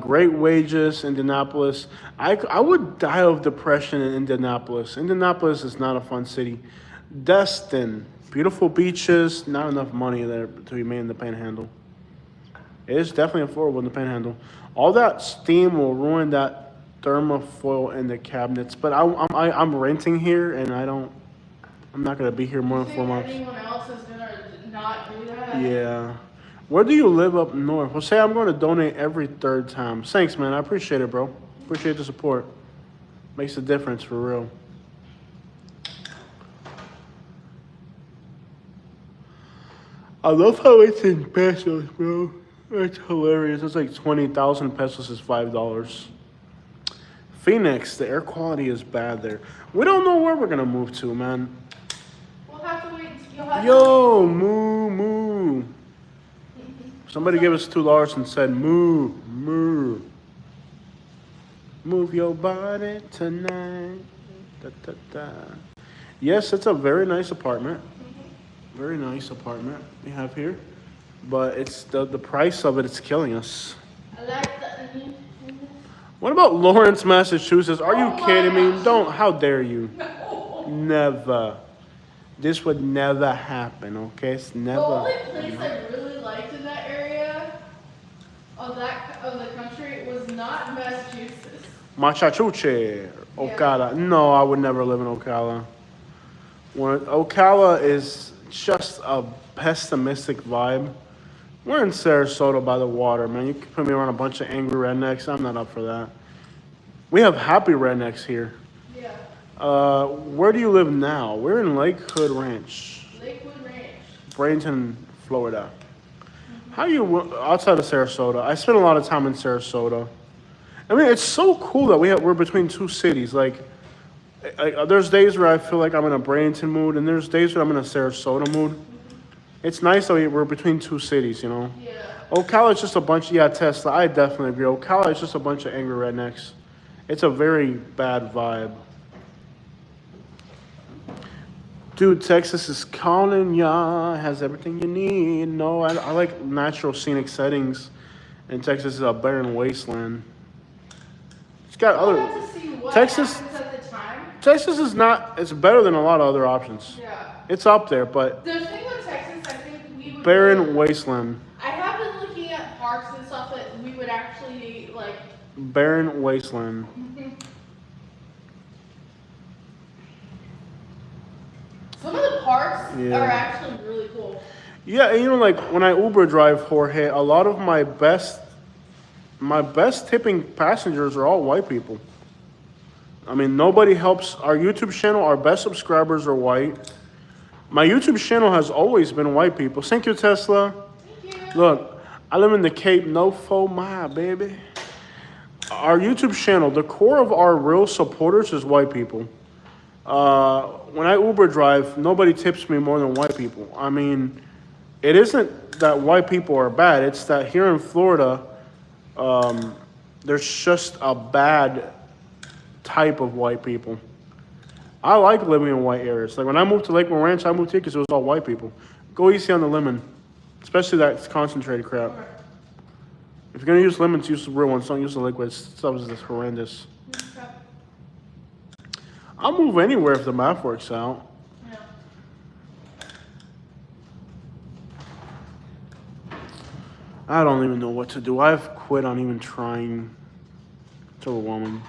Great wages, Indianapolis. I would die of depression in Indianapolis. Indianapolis is not a fun city. Destin, beautiful beaches, not enough money there to be made in the Panhandle. It is definitely affordable in the Panhandle. All that steam will ruin that thermofoil in the cabinets. But I'm renting here, and I'm not gonna be here more than 4 months. Anyone else is gonna not do that? Yeah. Where do you live up north? Well, say I'm going to donate every third time. Thanks, man. I appreciate it, bro. Appreciate the support. Makes a difference for real. I love how it's in pesos, bro. It's hilarious. It's like 20,000 pesos is $5. Phoenix, the air quality is bad there. We don't know where we're going to move to, man. We'll have to wait. You'll have Yo, moo. Somebody gave us $2 and said, moo. Move your body tonight. Da, da, da. Yes, it's a very nice apartment. Very nice apartment we have here. But it's the price of it's killing us. I like that. What about Lawrence, Massachusetts? Are you kidding me? gosh. Don't. How dare you? No. Never. This would never happen, okay? It's never. The only place I really liked in that area of the country was not Massachusetts. Massachusetts, Ocala. No, I would never live in Ocala. Ocala is just a pessimistic vibe. We're in Sarasota by the water, man. You can put me around a bunch of angry rednecks. I'm not up for that. We have happy rednecks here. Yeah. Where do you live now? We're in Lakewood Ranch. Lakewood Ranch. Bradenton, Florida. How you outside of Sarasota? I spent a lot of time in Sarasota. I mean, it's so cool that we're between two cities. Like, there's days where I feel like I'm in a Bradenton mood, and there's days where I'm in a Sarasota mood. It's nice that we're between two cities, you know. Yeah. Ocala is just a bunch. Yeah, Tesla. I definitely agree. Ocala is just a bunch of angry rednecks. It's a very bad vibe. Dude, Texas is calling ya. It has everything you need. No, I like natural scenic settings, and Texas is a barren wasteland. It's got We'll other. have to see what Texas, happens at the time. Texas is not. It's better than a lot of other options. Yeah. It's up there, but The thing with Texas, I think we would. barren wasteland. I have been looking at parks and stuff that we would actually like. Barren wasteland. Some of the parks Yeah. are actually really cool. Yeah, and you know, like when I Uber drive, Jorge, a lot of my best tipping passengers are all white people. I mean, nobody helps our YouTube channel. Our best subscribers are white. My YouTube channel has always been white people. Thank you, Tesla. Thank you. Look, I live in the Cape, no faux my baby. Our YouTube channel, the core of our real supporters is white people. When I Uber drive, nobody tips me more than white people. I mean, it isn't that white people are bad. It's that here in Florida, there's just a bad type of white people. I like living in white areas. Like when I moved to Lakeland Ranch, I moved here because it was all white people. Go easy on the lemon, especially that concentrated crap. Okay. If you're gonna use lemons, use the real ones. Don't use the liquids. Stuff is just horrendous. Okay. I'll move anywhere if the math works out. Yeah. I don't even know what to do. I've quit on even trying to a woman.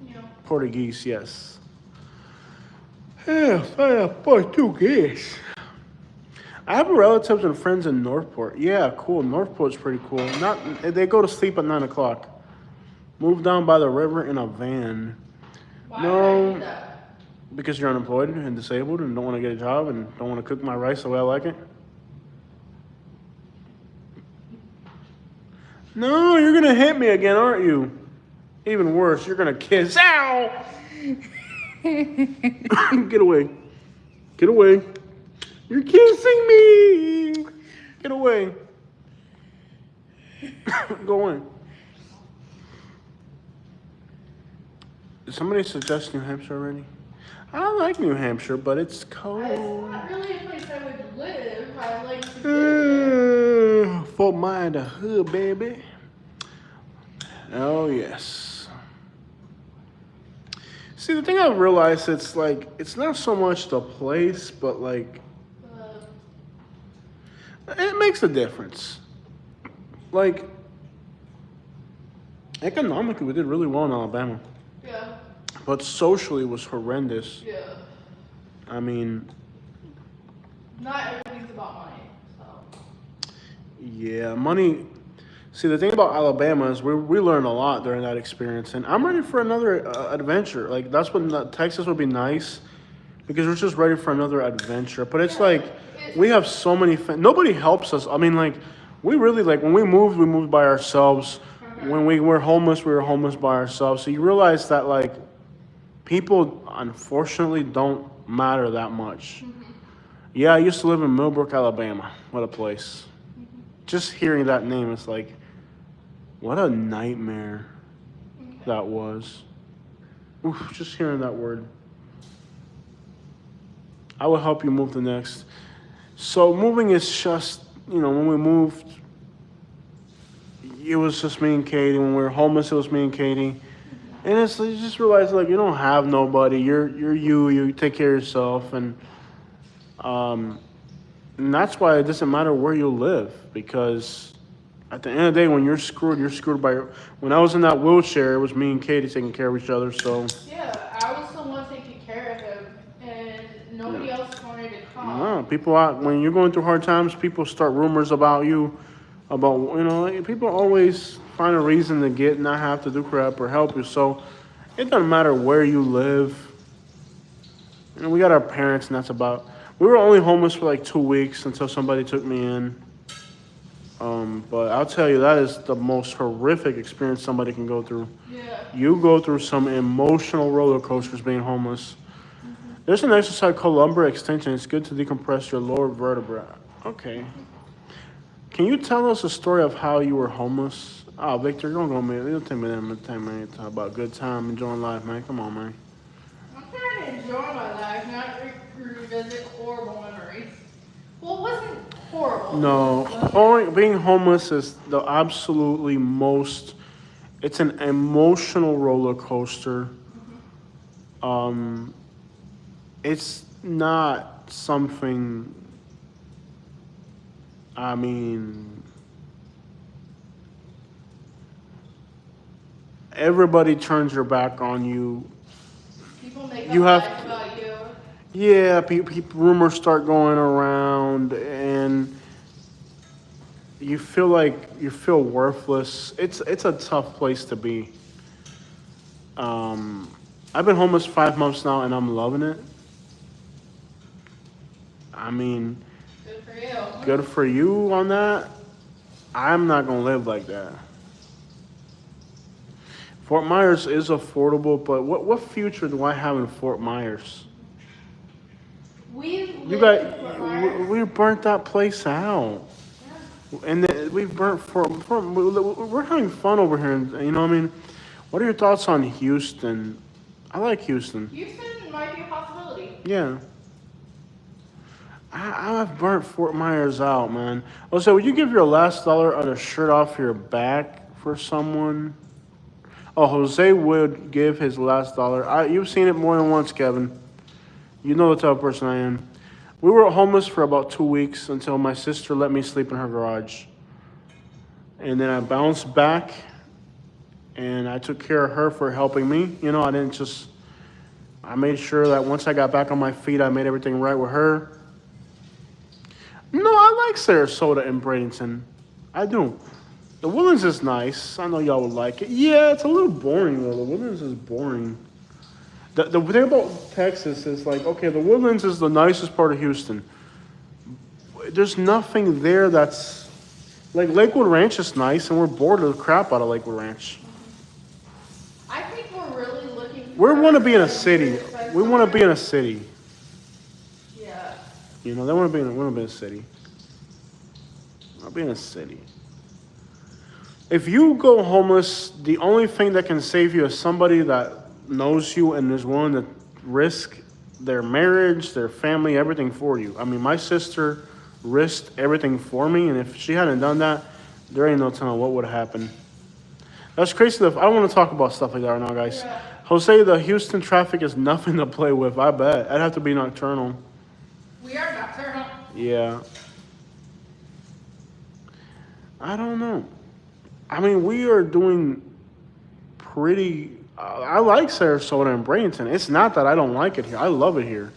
Yeah. Portuguese, yes. Yeah, Portuguese. I have relatives and friends in Northport. Yeah, cool. Northport's pretty cool. They go to sleep at 9 o'clock. Move down by the river in a van. Why No. would I do that? Because you're unemployed and disabled and don't want to get a job and don't want to cook my rice the way I like it. No, you're going to hit me again, aren't you? Even worse, you're going to kiss. Ow! Get away. Get away. You're kissing me. Get away. Go in. Did somebody suggest New Hampshire already? I like New Hampshire, but it's cold. It's not really a place I would live. I like to visit. For my the hood, baby. Oh yes. See, the thing I've realized, it's like it's not so much the place, but like it makes a difference. Like economically, we did really well in Alabama, Yeah. but socially, it was horrendous. Yeah. I mean, Not everything's about money. So. yeah, money. See, the thing about Alabama is we learned a lot during that experience, and I'm ready for another adventure. Like that's what Texas would be nice, because we're just ready for another adventure. But it's like we have so many. Nobody helps us. I mean, like we really like when we moved by ourselves. When we were homeless, we were homeless by ourselves. So you realize that like people unfortunately don't matter that much. Yeah, I used to live in Millbrook, Alabama. What a place. Just hearing that name, it's like, what a nightmare that was. Oof, just hearing that word. I will help you move the next. So moving is just, when we moved, it was just me and Katie. When we were homeless, it was me and Katie. And you just realize, like, you don't have nobody. You're you take care of yourself. And that's why it doesn't matter where you live, because at the end of the day, when you're screwed by when I was in that wheelchair, it was me and Katie taking care of each other. So Yeah, I was the one taking care of him, and nobody else wanted to come. no, people out when you're going through hard times, people start rumors about you, like, people always find a reason to not have to do crap or help you. So it doesn't matter where you live. We got our parents, and that's about. We were only homeless for like 2 weeks until somebody took me in. But I'll tell you, that is the most horrific experience somebody can go through. Yeah. You go through some emotional roller coasters being homeless. There's an exercise called lumbar extension. It's good to decompress your lower vertebra. Okay. Can you tell us a story of how you were homeless? Oh, Victor, don't go, man. It'll take me that 10 minutes. Talk about good time, enjoying life, man. Come on, man. I'm trying to enjoy my life, not recruit revisit horrible memories. Well, it wasn't horrible. No, being homeless is the absolutely most. It's an emotional roller coaster. It's not something. I mean, everybody turns their back on you. People make You up have lies about you. Yeah, rumors start going around, and you feel worthless. It's a tough place to be. I've been homeless 5 months now, and I'm loving it. I mean, Good for you. good for you on that. I'm not gonna live like that. Fort Myers is affordable, but what future do I have in Fort Myers? We've You lived in got Fort Myers. we burnt that place out. And we've burnt we're having fun over here, and you know what I mean. What are your thoughts on Houston? I like Houston. Houston might be a possibility. Yeah, I've burnt Fort Myers out, man. Also, would you give your last dollar on a shirt off your back for someone? Oh, Jose would give his last dollar. You've seen it more than once, Kevin. You know the type of person I am. We were homeless for about 2 weeks until my sister let me sleep in her garage. And then I bounced back and I took care of her for helping me. You know, I made sure that once I got back on my feet, I made everything right with her. No, I like Sarasota and Bradenton. I do. The Woodlands is nice. I know y'all would like it. Yeah, it's a little boring though. The Woodlands is boring. The thing about Texas is like, okay, the Woodlands is the nicest part of Houston. There's nothing there that's like Lakewood Ranch is nice, and we're bored of the crap out of Lakewood Ranch. I think we're really looking We for want to be in a city. We want to be in a city. Yeah. You know, they want to be in a city. I'll be in a city. If you go homeless, the only thing that can save you is somebody that knows you and is willing to risk their marriage, their family, everything for you. I mean, my sister risked everything for me, and if she hadn't done that, there ain't no telling what would have happened. That's crazy stuff. I don't want to talk about stuff like that right now, guys. Yeah. Jose, the Houston traffic is nothing to play with, I bet. I'd have to be nocturnal. We are nocturnal. Yeah. I don't know. I mean, we are doing pretty. I like Sarasota and Bradenton. It's not that I don't like it here. I love it here.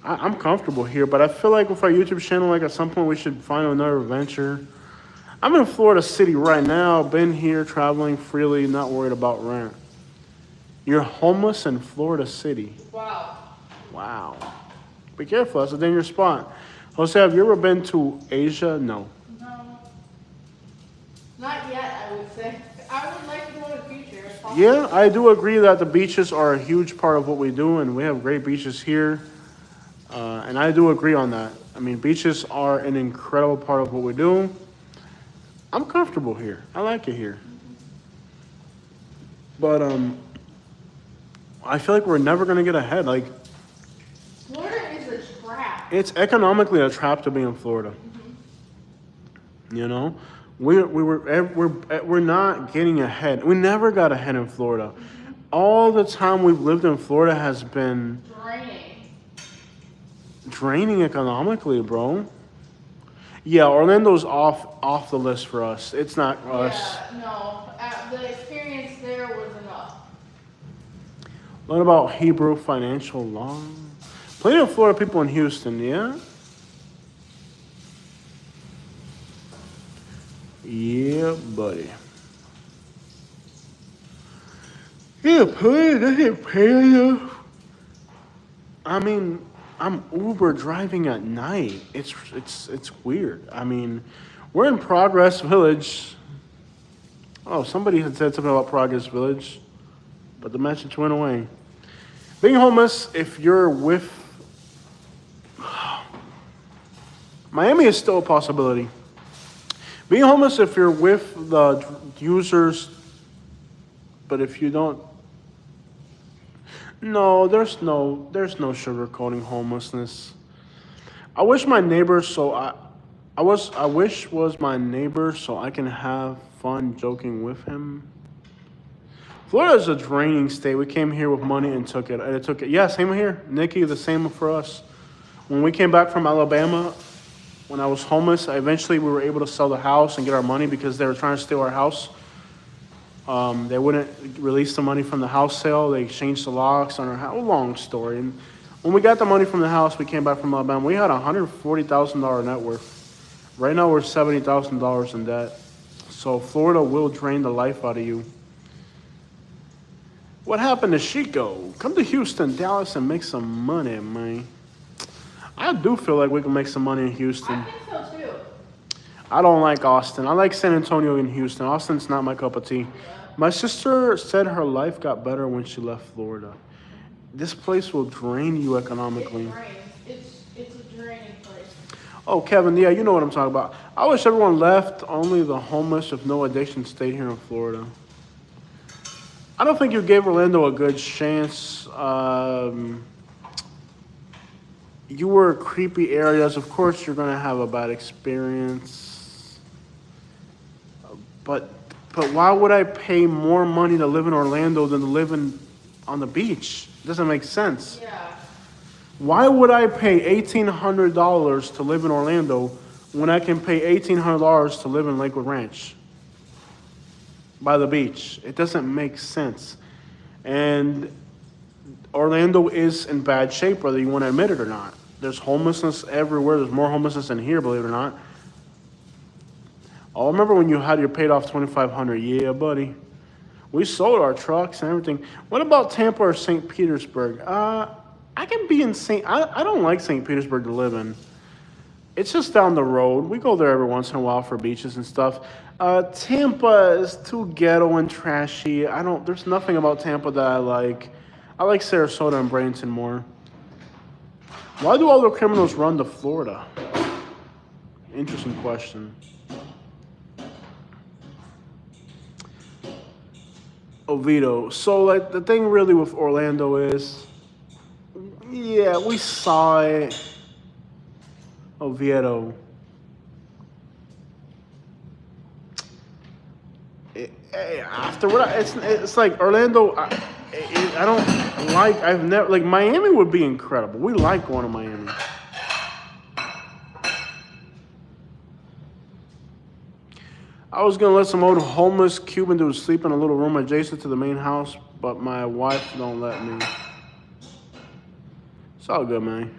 I'm comfortable here, but I feel like with our YouTube channel, like at some point we should find another adventure. I'm in Florida City right now. Been here, traveling freely, not worried about rent. You're homeless in Florida City. Wow. Wow. Be careful. That's a dangerous spot. Jose, have you ever been to Asia? No. No. Not yet, I would say. I would like to go in the future if possible. Yeah, I do agree that the beaches are a huge part of what we do, and we have great beaches here. And I do agree on that. I mean, beaches are an incredible part of what we do. I'm comfortable here. I like it here. But I feel like we're never gonna get ahead. Like, Florida is a trap. it's economically a trap to be in Florida. You know, we're not getting ahead. We never got ahead in Florida. All the time we've lived in Florida has been draining economically, bro. Yeah, Orlando's off the list for us. It's not us. Yeah, no. The experience there was enough. What about Hebrew financial law? Plenty of Florida people in Houston, yeah? Yeah, buddy. Yeah, buddy, that ain't pay enough. I mean, I'm Uber driving at night. It's weird. I mean, we're in Progress Village. Oh, somebody had said something about Progress Village, but the message went away. Being homeless, if you're with Miami is still a possibility. Being homeless if you're with the users, but if you don't, No, there's no sugarcoating homelessness. I wish my neighbor so I wish was my neighbor so I can have fun joking with him. Florida is a draining state. We came here with money and took it. And it took it. Yeah, same here. Nikki, the same for us. When we came back from Alabama, when I was homeless, eventually we were able to sell the house and get our money because they were trying to steal our house. They wouldn't release the money from the house sale. They changed the locks on our house. Long story. And when we got the money from the house, we came back from Alabama. We had a $140,000 net worth. Right now, we're $70,000 in debt. So Florida will drain the life out of you. What happened to Chico? Come to Houston, Dallas, and make some money, man. I do feel like we can make some money in Houston. I think so too. I don't like Austin. I like San Antonio and Houston. Austin's not my cup of tea. My sister said her life got better when she left Florida. This place will drain you economically. It drains. It's a draining place. Oh, Kevin, yeah, you know what I'm talking about. I wish everyone left. Only the homeless with no addiction stayed here in Florida. I don't think you gave Orlando a good chance. You were creepy areas. Of course, you're going to have a bad experience. But why would I pay more money to live in Orlando than to live on the beach? It doesn't make sense. Yeah. Why would I pay $1,800 to live in Orlando when I can pay $1,800 to live in Lakewood Ranch? By the beach. It doesn't make sense. And Orlando is in bad shape, whether you want to admit it or not. There's homelessness everywhere. There's more homelessness in here, believe it or not. Oh, I remember when you had your paid off $2,500. Yeah, buddy. We sold our trucks and everything. What about Tampa or St. Petersburg? I can be in I don't like St. Petersburg to live in. It's just down the road. We go there every once in a while for beaches and stuff. Tampa is too ghetto and trashy. There's nothing about Tampa that I like. I like Sarasota and Bradenton more. Why do all the criminals run to Florida? Interesting question. Oviedo. So, like, the thing really with Orlando is, yeah, we saw it. Oviedo. After what it's like Orlando. I don't like. I've never like Miami would be incredible. We like going to Miami. I was gonna let some old homeless Cuban dude sleep in a little room adjacent to the main house, but my wife don't let me. It's all good, man.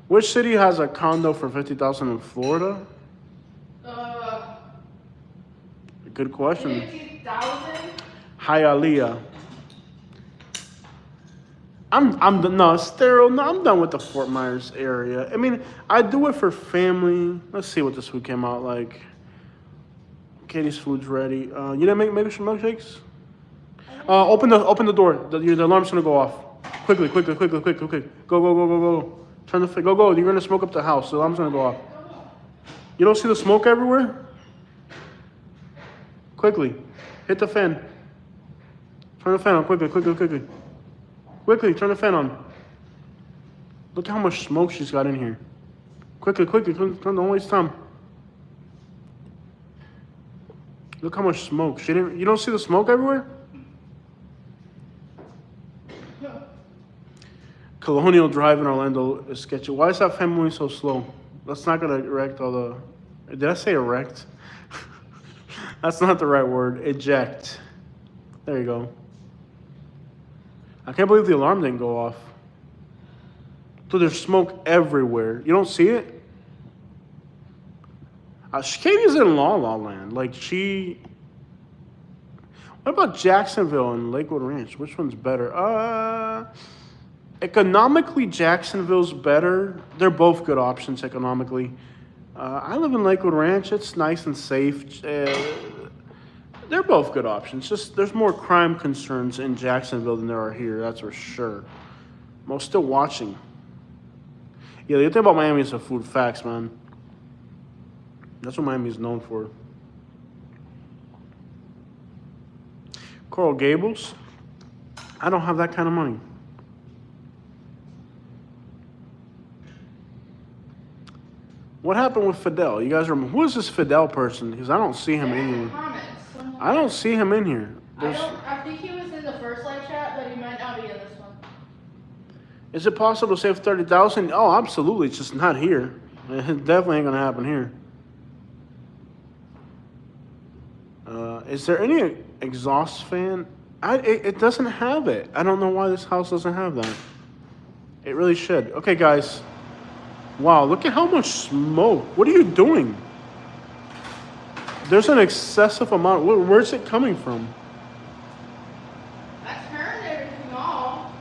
Which city has a condo for $50,000 in Florida? Good question. 50,000? Hialeah. I'm done with the Fort Myers area. I mean, I do it for family. Let's see what this food came out like. Katie's food's ready. You didn't make some milkshakes? Open the door. The alarm's gonna go off. Quickly. Go. Turn the go. You're gonna smoke up the house. The alarm's gonna go off. You don't see the smoke everywhere? Quickly, hit the fan. Turn the fan on quickly. Quickly, turn the fan on. Look how much smoke she's got in here. Quickly, don't waste time. Look how much smoke. You don't see the smoke everywhere? Colonial Drive in Orlando is sketchy. Why is that fan moving so slow? That's not gonna erect all the... Did I say erect? That's not the right word. Eject. There you go. I can't believe the alarm didn't go off. So there's smoke everywhere. You don't see it? Katie's in La La Land. Like, she... What about Jacksonville and Lakewood Ranch? Which one's better? Economically, Jacksonville's better. They're both good options economically. I live in Lakewood Ranch. It's nice and safe. They're both good options. Just there's more crime concerns in Jacksonville than there are here. That's for sure. I'm still watching. Yeah, the thing about Miami is the food. Facts, man. That's what Miami is known for. Coral Gables. I don't have that kind of money. What happened with Fidel? You guys remember? Who is this Fidel person? Because I don't see him They're in the anywhere. comments. I don't see him in here. I think he was in the first live chat, but he might not be in this one. Is it possible to save 30,000? Oh, absolutely. It's just not here. It definitely ain't gonna happen here. Is there any exhaust fan? It doesn't have it. I don't know why this house doesn't have that. It really should. Okay, guys. Wow, look at how much smoke. What are you doing? There's an excessive amount. Where's it coming from? I turned everything off.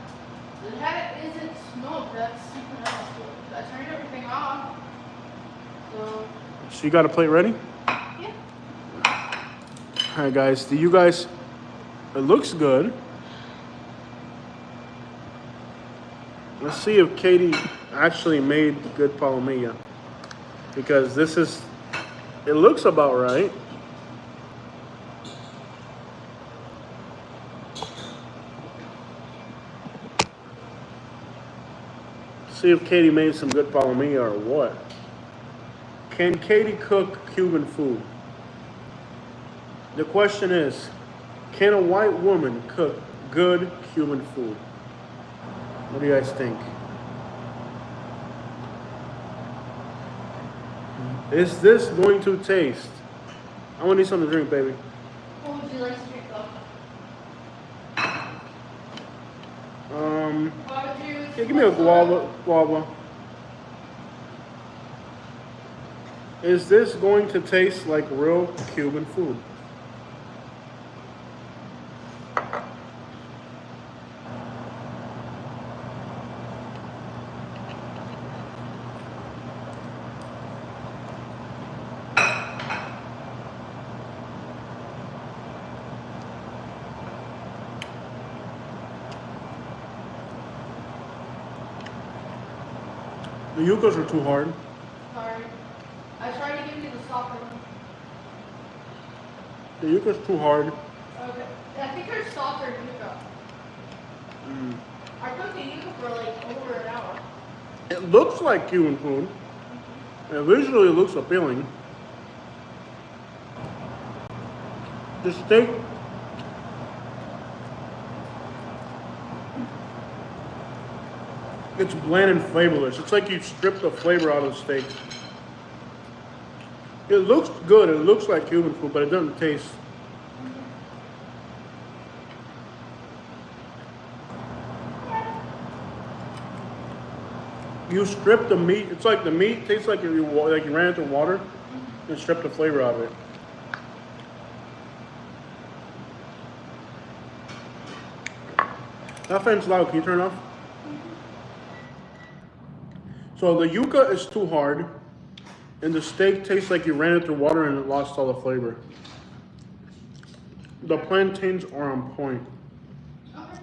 That isn't smoke. That's something else. I turned everything off. So you got a plate ready? Yeah. All right, guys. Do you guys? It looks good. Let's see if Katie actually made good palomilla, because this is. It looks about right. See if Katie made some good palomilla or what. Can Katie cook Cuban food? The question is, can a white woman cook good Cuban food? What do you guys think? Is this going to taste? I want to need something to drink, baby. What would you like to drink though? What would you? Yeah, give me a guava. Is this going to taste like real Cuban food? The yuccas are too hard. Sorry. I tried to give you the softer one. The yucca's too hard. Okay. I think they're softer yucca. I cooked the yucca for like over an hour. It looks like Cuban food. It visually looks appealing. The steak. It's bland and flavorless. It's like you stripped the flavor out of the steak. It looks good. It looks like Cuban food, but it doesn't taste. You strip the meat. It's like the meat tastes like you ran it through water and stripped the flavor out of it. That fan's loud. Can you turn it off? So the yuca is too hard, and the steak tastes like you ran it through water and it lost all the flavor. The plantains are on point. Okay.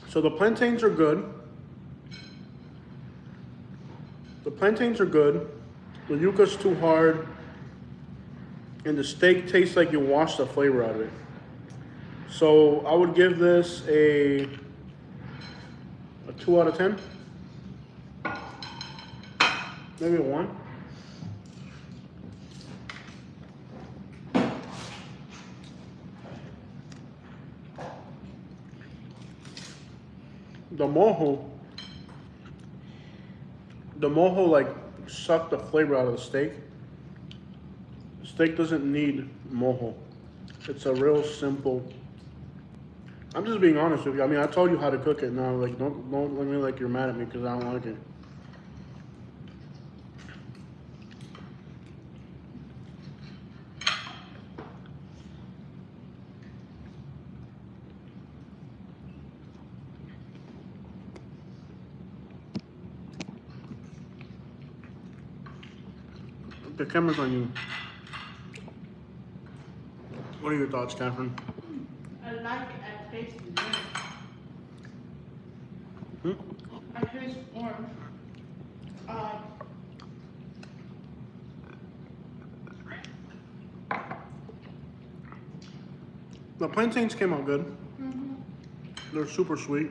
So the plantains are good. The plantains are good. The yuca's too hard, and the steak tastes like you washed the flavor out of it. So I would give this a 2 out of 10. Maybe a 1. The mojo like sucked the flavor out of the steak. The steak doesn't need mojo. It's a real simple. I'm just being honest with you. I mean, I told you how to cook it now. Like, don't look at me like you're mad at me because I don't like it. The camera's on you. What are your thoughts, Catherine? I like it. I taste it. Hmm? I taste orange. The plantains came out good. They're super sweet.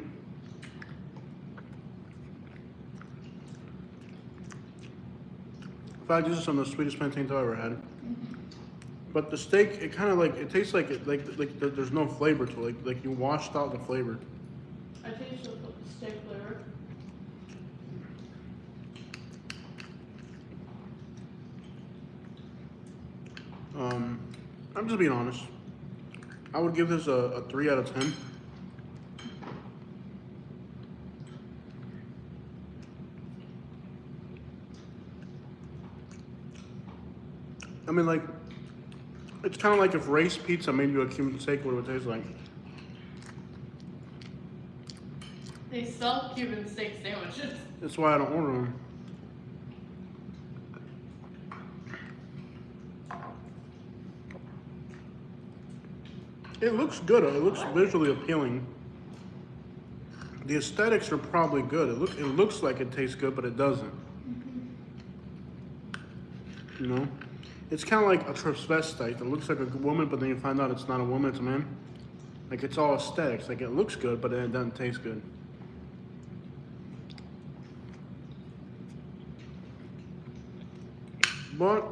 fact, this is some of the sweetest plantains I've ever had. But the steak, it kind of like it tastes like there's no flavor to it. Like you washed out the flavor. I taste the steak flavor. I'm just being honest. I would give this a 3 out of 10. I mean, like, it's kind of like if Race Pizza made you a Cuban steak, what it would taste like. They sell Cuban steak sandwiches. That's why I don't order them. It looks good. It looks visually appealing. The aesthetics are probably good. It looks like it tastes good, but it doesn't. You know? It's kind of like a transvestite. It looks like a woman, but then you find out it's not a woman, it's a man. Like, it's all aesthetics. Like, it looks good, but then it doesn't taste good. But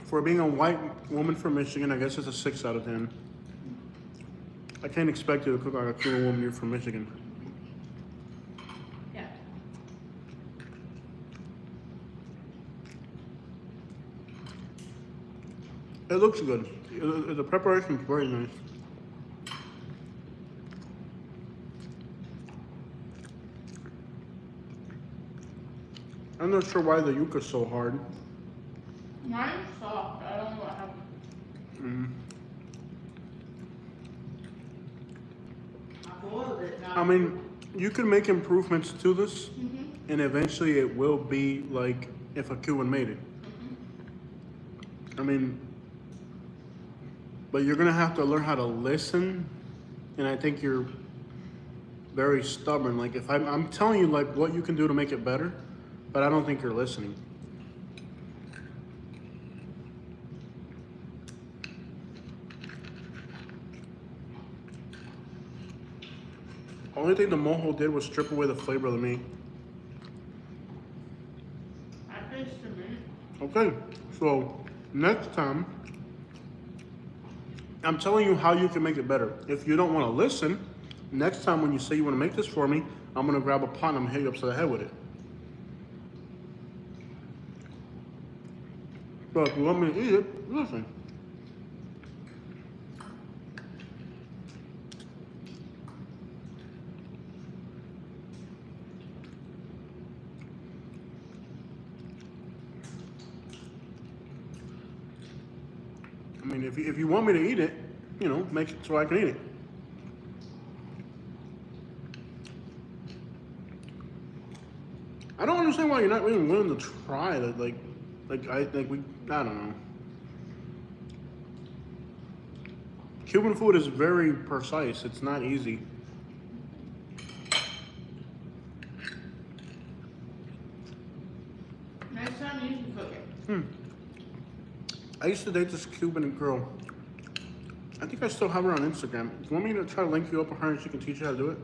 for being a white woman from Michigan, I guess it's a 6 out of 10. I can't expect you to cook like a Cuban woman. You're from Michigan. Yeah. It looks good. The preparation is very nice. I'm not sure why the yuca's so hard. Mine's soft. I don't know what happened. I boiled it now. I mean, you can make improvements to this, and eventually it will be like if a Cuban made it. I mean, but you're gonna have to learn how to listen, and I think you're very stubborn. Like if I'm telling you like what you can do to make it better, but I don't think you're listening. Only thing the mojo did was strip away the flavor of the meat. I taste the meat. Okay, so next time, I'm telling you how you can make it better. If you don't want to listen, next time when you say you want to make this for me, I'm going to grab a pot and I'm going to hit you upside the head with it. But if you want me to eat it, listen. I mean, if you want me to eat it, you know, make it so I can eat it. I don't understand why you're not even willing to try that. I don't know. Cuban food is very precise. It's not easy. Next time you can cook it. I used to date this Cuban girl. I think I still have her on Instagram. Do you want me to try to link you up with her and she can teach you how to do it?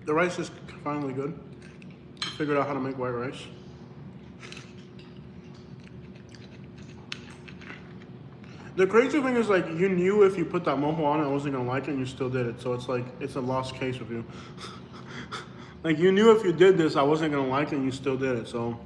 The rice is finally good. Figured out how to make white rice. The crazy thing is, like, you knew if you put that mojo on it, I wasn't gonna like it, and you still did it. So it's like, it's a lost case with you. Like, you knew if you did this, I wasn't gonna like it, and you still did it, so.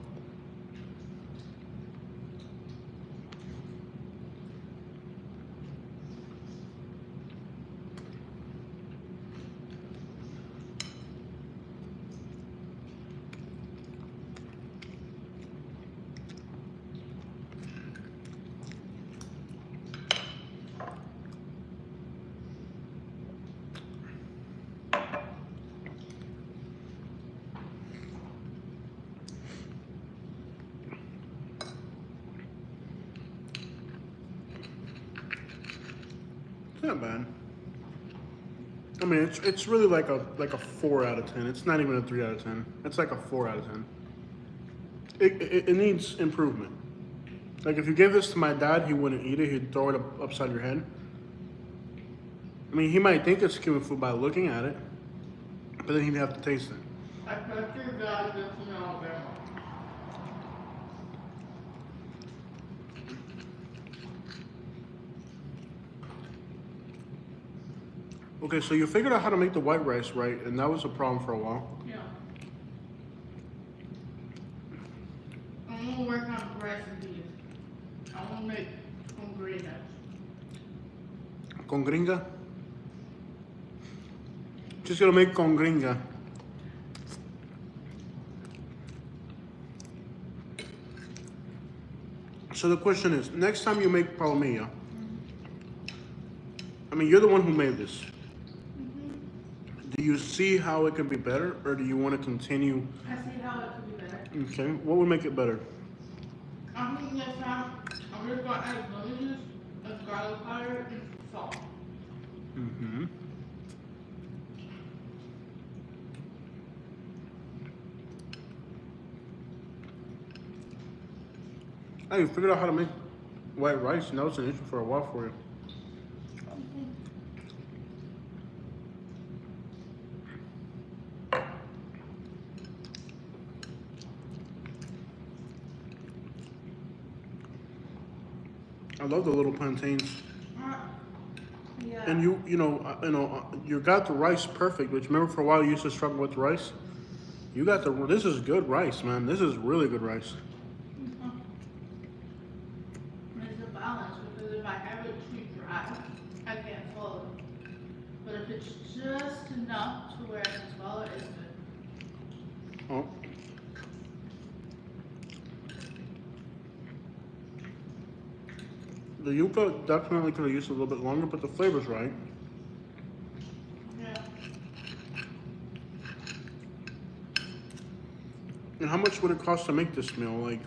not bad. I mean, it's really like a 4 out of 10. It's not even a 3 out of 10. It's like a 4 out of 10. It needs improvement. Like if you gave this to my dad, he wouldn't eat it. He'd throw it upside your head. I mean, he might think it's Cuban food by looking at it, but then he'd have to taste it. I bet your dad gets in Alabama. Okay, so you figured out how to make the white rice, right? And that was a problem for a while. Yeah. I'm gonna work on recipes. I wanna make some green eggs. Con gringa? Just gonna make con gringa. So the question is, next time you make palomilla, I mean, you're the one who made this. Do you see how it could be better, or do you want to continue? I see how it could be better. Okay, what would make it better? I think next time I'm just gonna add lemon juice and garlic powder and salt. Mm-hmm. Hey, you figured out how to make white rice, and that was an issue for a while for you. I love the little plantains. Yeah. And you got the rice perfect. Which remember for a while you used to struggle with the rice. You got this is good rice, man. This is really good rice. It's a balance because if I have it too dry, I can't swallow it. But if it's just enough to where I can swallow it, it's good. Oh. The yuca definitely could have used a little bit longer, but the flavor's right. Yeah. And how much would it cost to make this meal? Like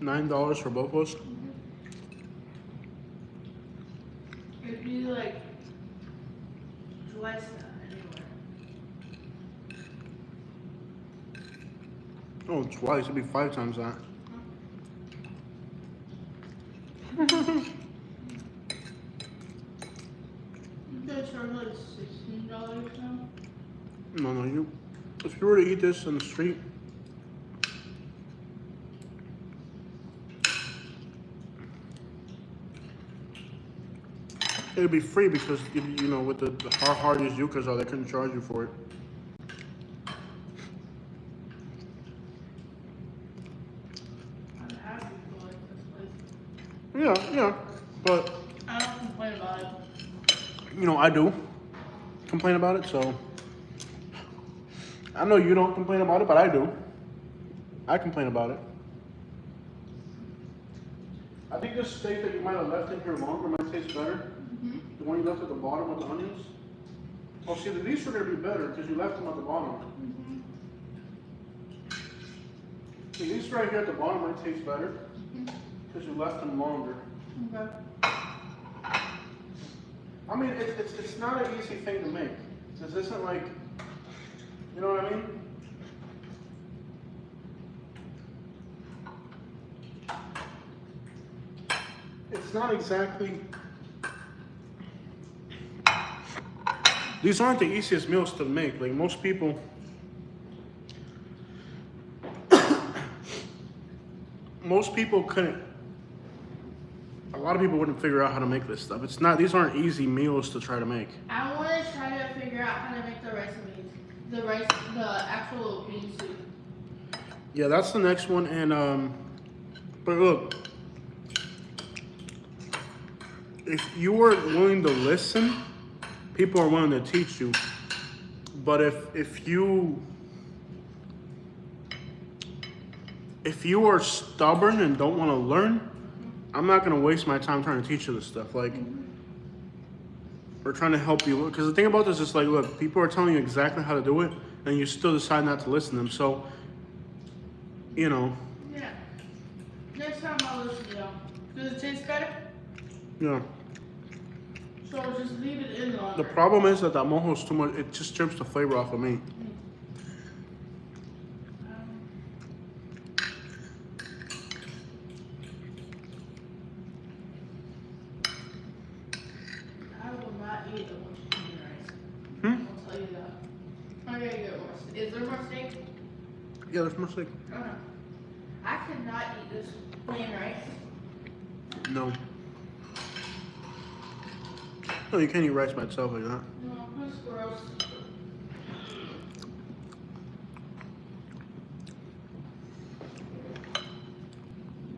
$9 for both of us? It'd be like twice that anywhere. Oh, twice. It'd be 5 times that. You guys charge like $16 now? No. If you were to eat this in the street, it'd be free because with the how hard these yuccas are, they couldn't charge you for it. I'm happy to like this place. Yeah, but I don't complain about it. I do complain about it, so I know you don't complain about it, but I do. I complain about it. I think this steak that you might have left in here longer might taste better. The one you left at the bottom with the onions. Oh, see, these are going to be better because you left them at the bottom. See, these right here at the bottom might taste better because you left them longer. Okay. I mean, it's not an easy thing to make. This isn't like, you know what I mean? It's not exactly. These aren't the easiest meals to make. Like most people, couldn't. A lot of people wouldn't figure out how to make this stuff. It's not. These aren't easy meals to try to make. I want to try to figure out how to make the rice and beans. The actual bean soup. Yeah, that's the next one. And but look, if you were willing to listen, people are willing to teach you. But if you are stubborn and don't want to learn, I'm not gonna waste my time trying to teach you this stuff. Like, we're trying to help you. Because the thing about this is like, look, people are telling you exactly how to do it, and you still decide not to listen to them. So, Yeah. Next time I'll listen to them. Does it taste better? Yeah. So just leave it in longer. The problem is that mojo is too much. It just strips the flavor off of meat. I will not eat a bunch of chicken rice. Hmm? I'll tell you that. I gotta get more. Is there more steak? Yeah, there's more steak. Oh no. I cannot eat this plain rice. No. No, you can't eat rice by itself like that. No, that's gross.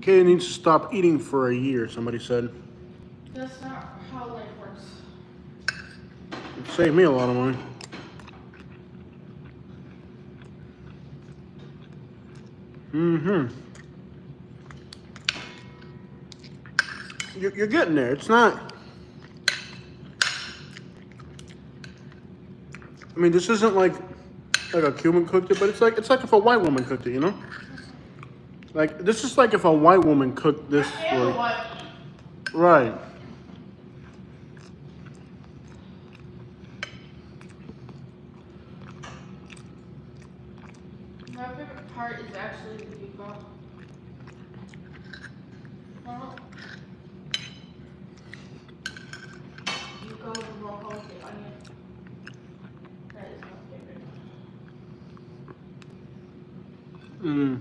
Katie needs to stop eating for a year, somebody said. That's not how life works. It'd save me a lot of money. Mm-hmm. You're getting there. It's not... I mean, this isn't like a Cuban cooked it, but it's like if a white woman cooked it, you know? Like, this is like if a white woman cooked this I am for... what? Right. My favorite part is actually the yuca. Well, yuca with mojo, the onion. That is my favorite.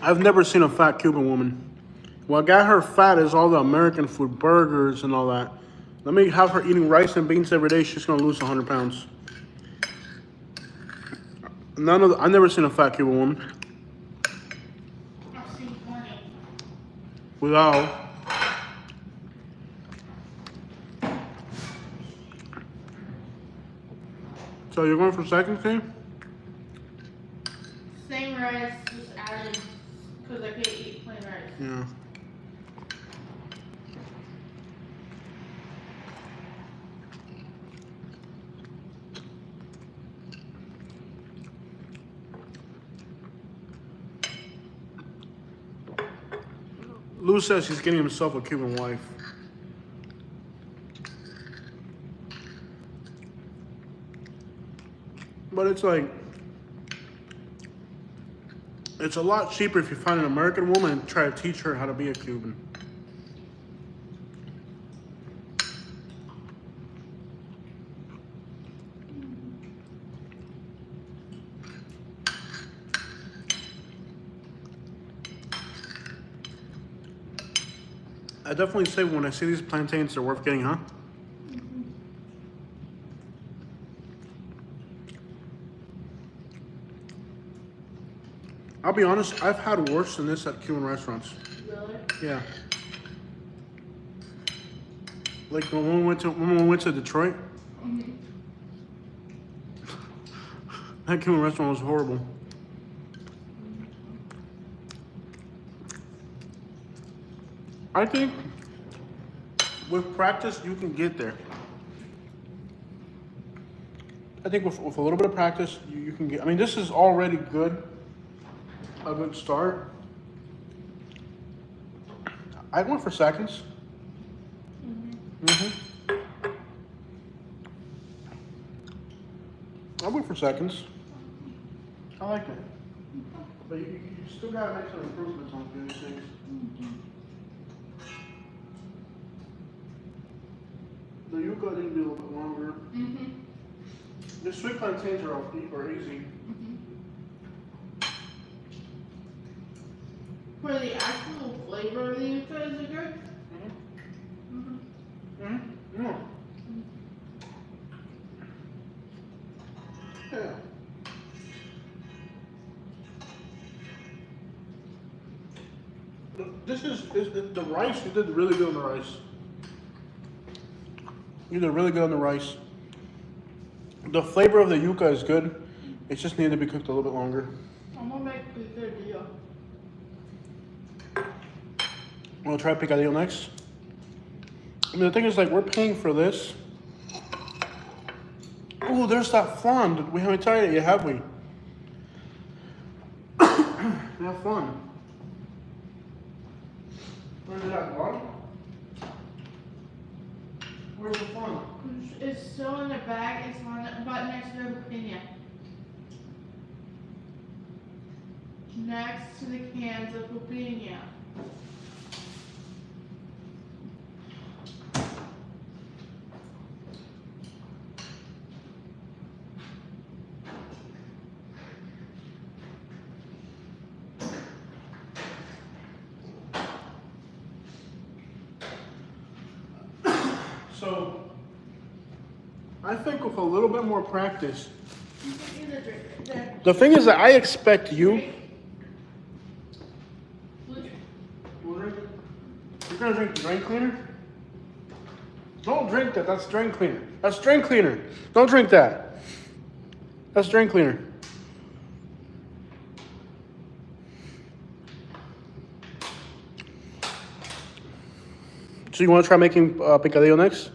I've never seen a fat Cuban woman. What got her fat is all the American food, burgers and all that. Let me have her eating rice and beans every day. She's gonna lose 100 pounds. I've never seen a fat Cuban woman. I've seen plenty. Without. So you're going for second team? Same rice, just added, because I can't eat plain rice. Yeah. Lou says he's getting himself a Cuban wife. But it's like, it's a lot cheaper if you find an American woman and try to teach her how to be a Cuban. I definitely say when I see these plantains, they're worth getting, huh? I'll be honest, I've had worse than this at Cuban restaurants. Really? Yeah. Like when we went to Detroit, that Cuban restaurant was horrible. I think with practice you can get there. I think with a little bit of practice you can get. I mean, this is already good. A good start. I went for seconds. I went for seconds. I liked it. But you still gotta make some improvements on these things. The yuca needs to be a little bit longer. The sweet plantains are easy. For the actual flavor of the yuca, is it good? Yeah. Yeah. This is the rice. You did really good on the rice. You did really good on the rice. The flavor of the yuca is good. It just needed to be cooked a little bit longer. I'm gonna make picadillo. We'll try picadillo next. I mean, the thing is, like, we're paying for this. Oh, there's that flan. We haven't tried it yet, have we? Have fun. Where's that flan? Where's the flan? It's still in the bag. It's on the button next to the opinion. Next to the cans of opinion. So, I think with a little bit more practice, You can either drink it there. the thing is that I expect you. Blue drink. You're gonna drink drain cleaner? Don't drink that. That's drain cleaner. That's drain cleaner. Don't drink that. That's drain cleaner. So you want to try making picadillo next?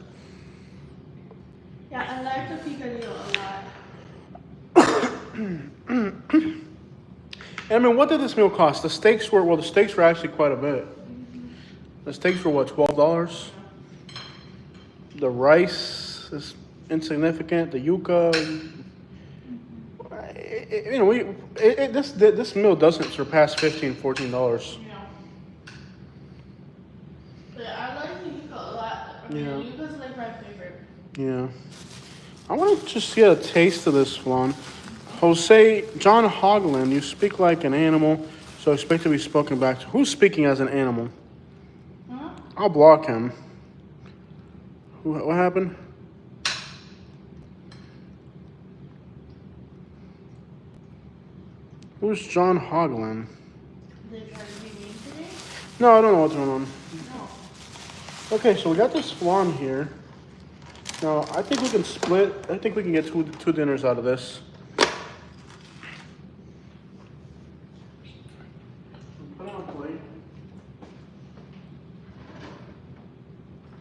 Yeah, I like the picadillo a lot. I mean, what did this meal cost? The steaks were actually quite a bit. The steaks were what, $12? The rice is insignificant. The yuca, this meal doesn't surpass $15, $14. Yeah. But I like the yuca a lot. I mean, Yeah. yuca's like my favorite. Yeah. I want to just get a taste of this flan. John Hogland, you speak like an animal, so expect to be spoken back to. Who's speaking as an animal? Huh? I'll block him. What happened? Who's John Hogland? They try to be mean to me? No, I don't know what's going on. No. Okay, so we got this flan here. Now, I think we can split. I think we can get two dinners out of this. Put it on a plate.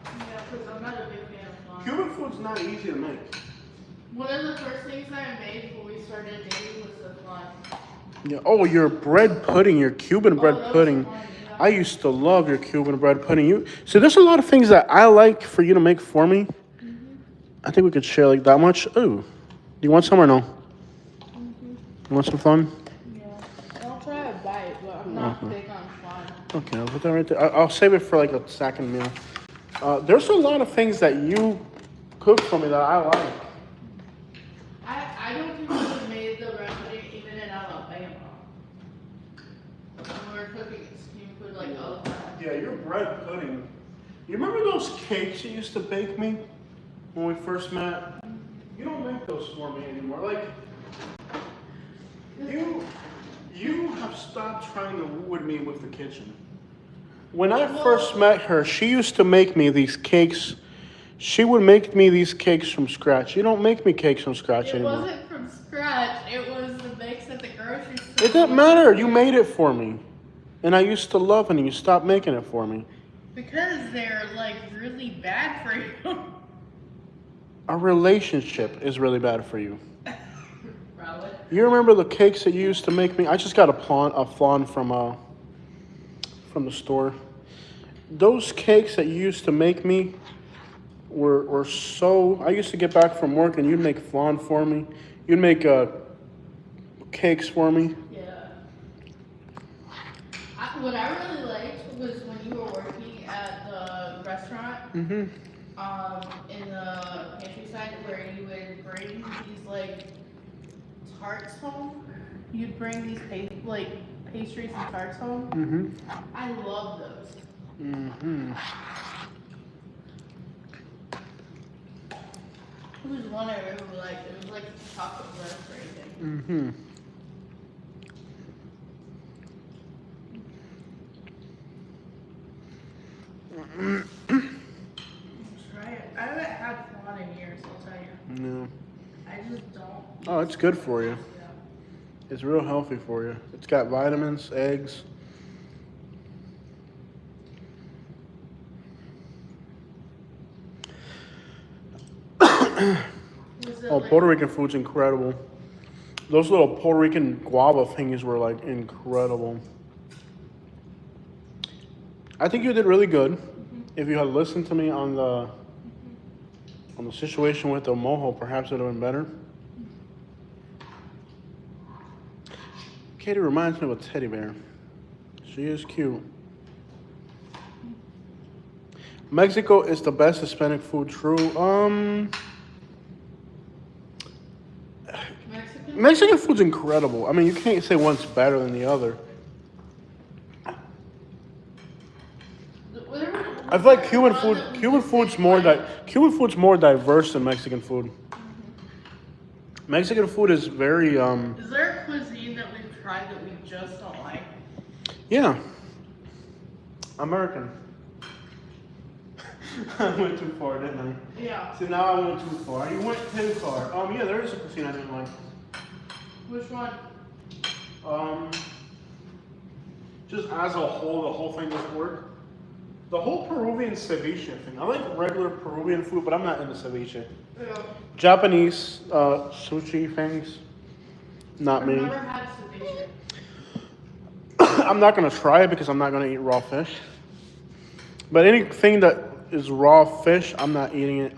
Yeah, because I'm not a big fan of flan. Cuban food's not easy to make. One of the first things I made when we started dating was the flan. Yeah. Oh, your bread pudding, your Cuban bread that was pudding. fun, yeah. I used to love your Cuban bread pudding. So there's a lot of things that I like for you to make for me. I think we could share like that much. Ooh, do you want some or no? You want some fun? Yeah. I'll try a bite, but I'm not big on flan. Okay, I'll put that right there. I'll save it for like a second meal. There's a lot of things that you cook for me that I like. I don't think we would have made the bread pudding even in Alabama. When we were cooking steam food like all the time. Yeah, your bread pudding. You remember those cakes you used to bake me when we first met? You don't make those for me anymore. Like, you have stopped trying to woo me with the kitchen. When I first met her, she used to make me these cakes. She would make me these cakes from scratch. You don't make me cakes from scratch It anymore. wasn't from scratch. It was the mix at the grocery store. It didn't matter. You made it for me. And I used to love it, and you stopped making it for me. Because they're like really bad for you. Our relationship is really bad for you. Probably. You remember the cakes that you used to make me? I just got a flan from the store. Those cakes that you used to make me were so. I used to get back from work and you'd make flan for me. You'd make cakes for me. Yeah. What I really liked was when you were working at the restaurant. Mm-hmm. In the pantry side where you would bring these like tarts home. You'd bring these pastries and tarts home. Mm-hmm. I love those. Mm-hmm. It was one I really liked. It was like chocolate raspberry thing. Mm-hmm. Try it. I haven't had flan in years, I'll tell you. No. I just don't. Oh, it's good for you. Yeah. It's real healthy for you. It's got vitamins, eggs. Oh, Puerto Rican food's incredible. Those little Puerto Rican guava thingies were like incredible. I think you did really good. If you had listened to me on On the situation with the mojo, perhaps it would have been better. Katie reminds me of a teddy bear. She is cute. Mexico is the best Hispanic food. True. Mexican food's incredible. I mean, you can't say one's better than the other. I feel like Cuban food's more diverse than Mexican food. Mexican food is very Is there a cuisine that we've tried that we just don't like? Yeah. American. I went too far, didn't I? Yeah. See, now I went too far. You went too far. Yeah, there is a cuisine I didn't like. Which one? Just as a whole, the whole thing doesn't work. The whole Peruvian ceviche thing. I like regular Peruvian food, but I'm not into ceviche. Yeah. Japanese sushi things. Not I've me. never had ceviche. I'm not gonna try it because I'm not gonna eat raw fish. But anything that is raw fish, I'm not eating it.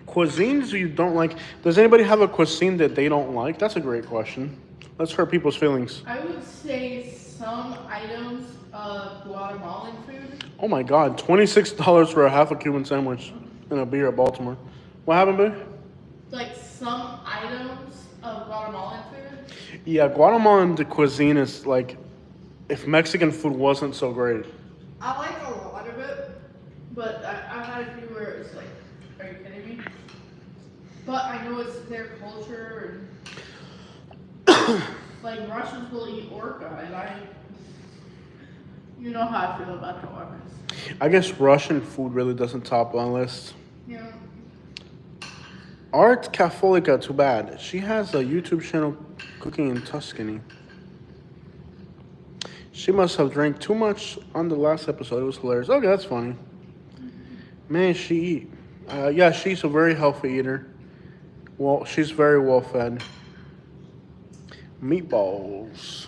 Cuisines you don't like. Does anybody have a cuisine that they don't like? That's a great question. Let's hurt people's feelings. I would say some items of Guatemalan food. Oh my God, $26 for a half a Cuban sandwich and a beer at Baltimore. What happened, babe? Like some items of Guatemalan food. Yeah, Guatemalan cuisine is like if Mexican food wasn't so great. I like a lot of it, but I've had a few where it's like, are you kidding me? But I know it's their culture, and like Russians will eat orca, and you know how I feel about the orcas. I guess Russian food really doesn't top my list. Yeah. Art Catholica, too bad. She has a YouTube channel cooking in Tuscany. She must have drank too much on the last episode. It was hilarious. Okay, that's funny. Man, she eat. Yeah, she's a very healthy eater. Well, she's very well fed. Meatballs.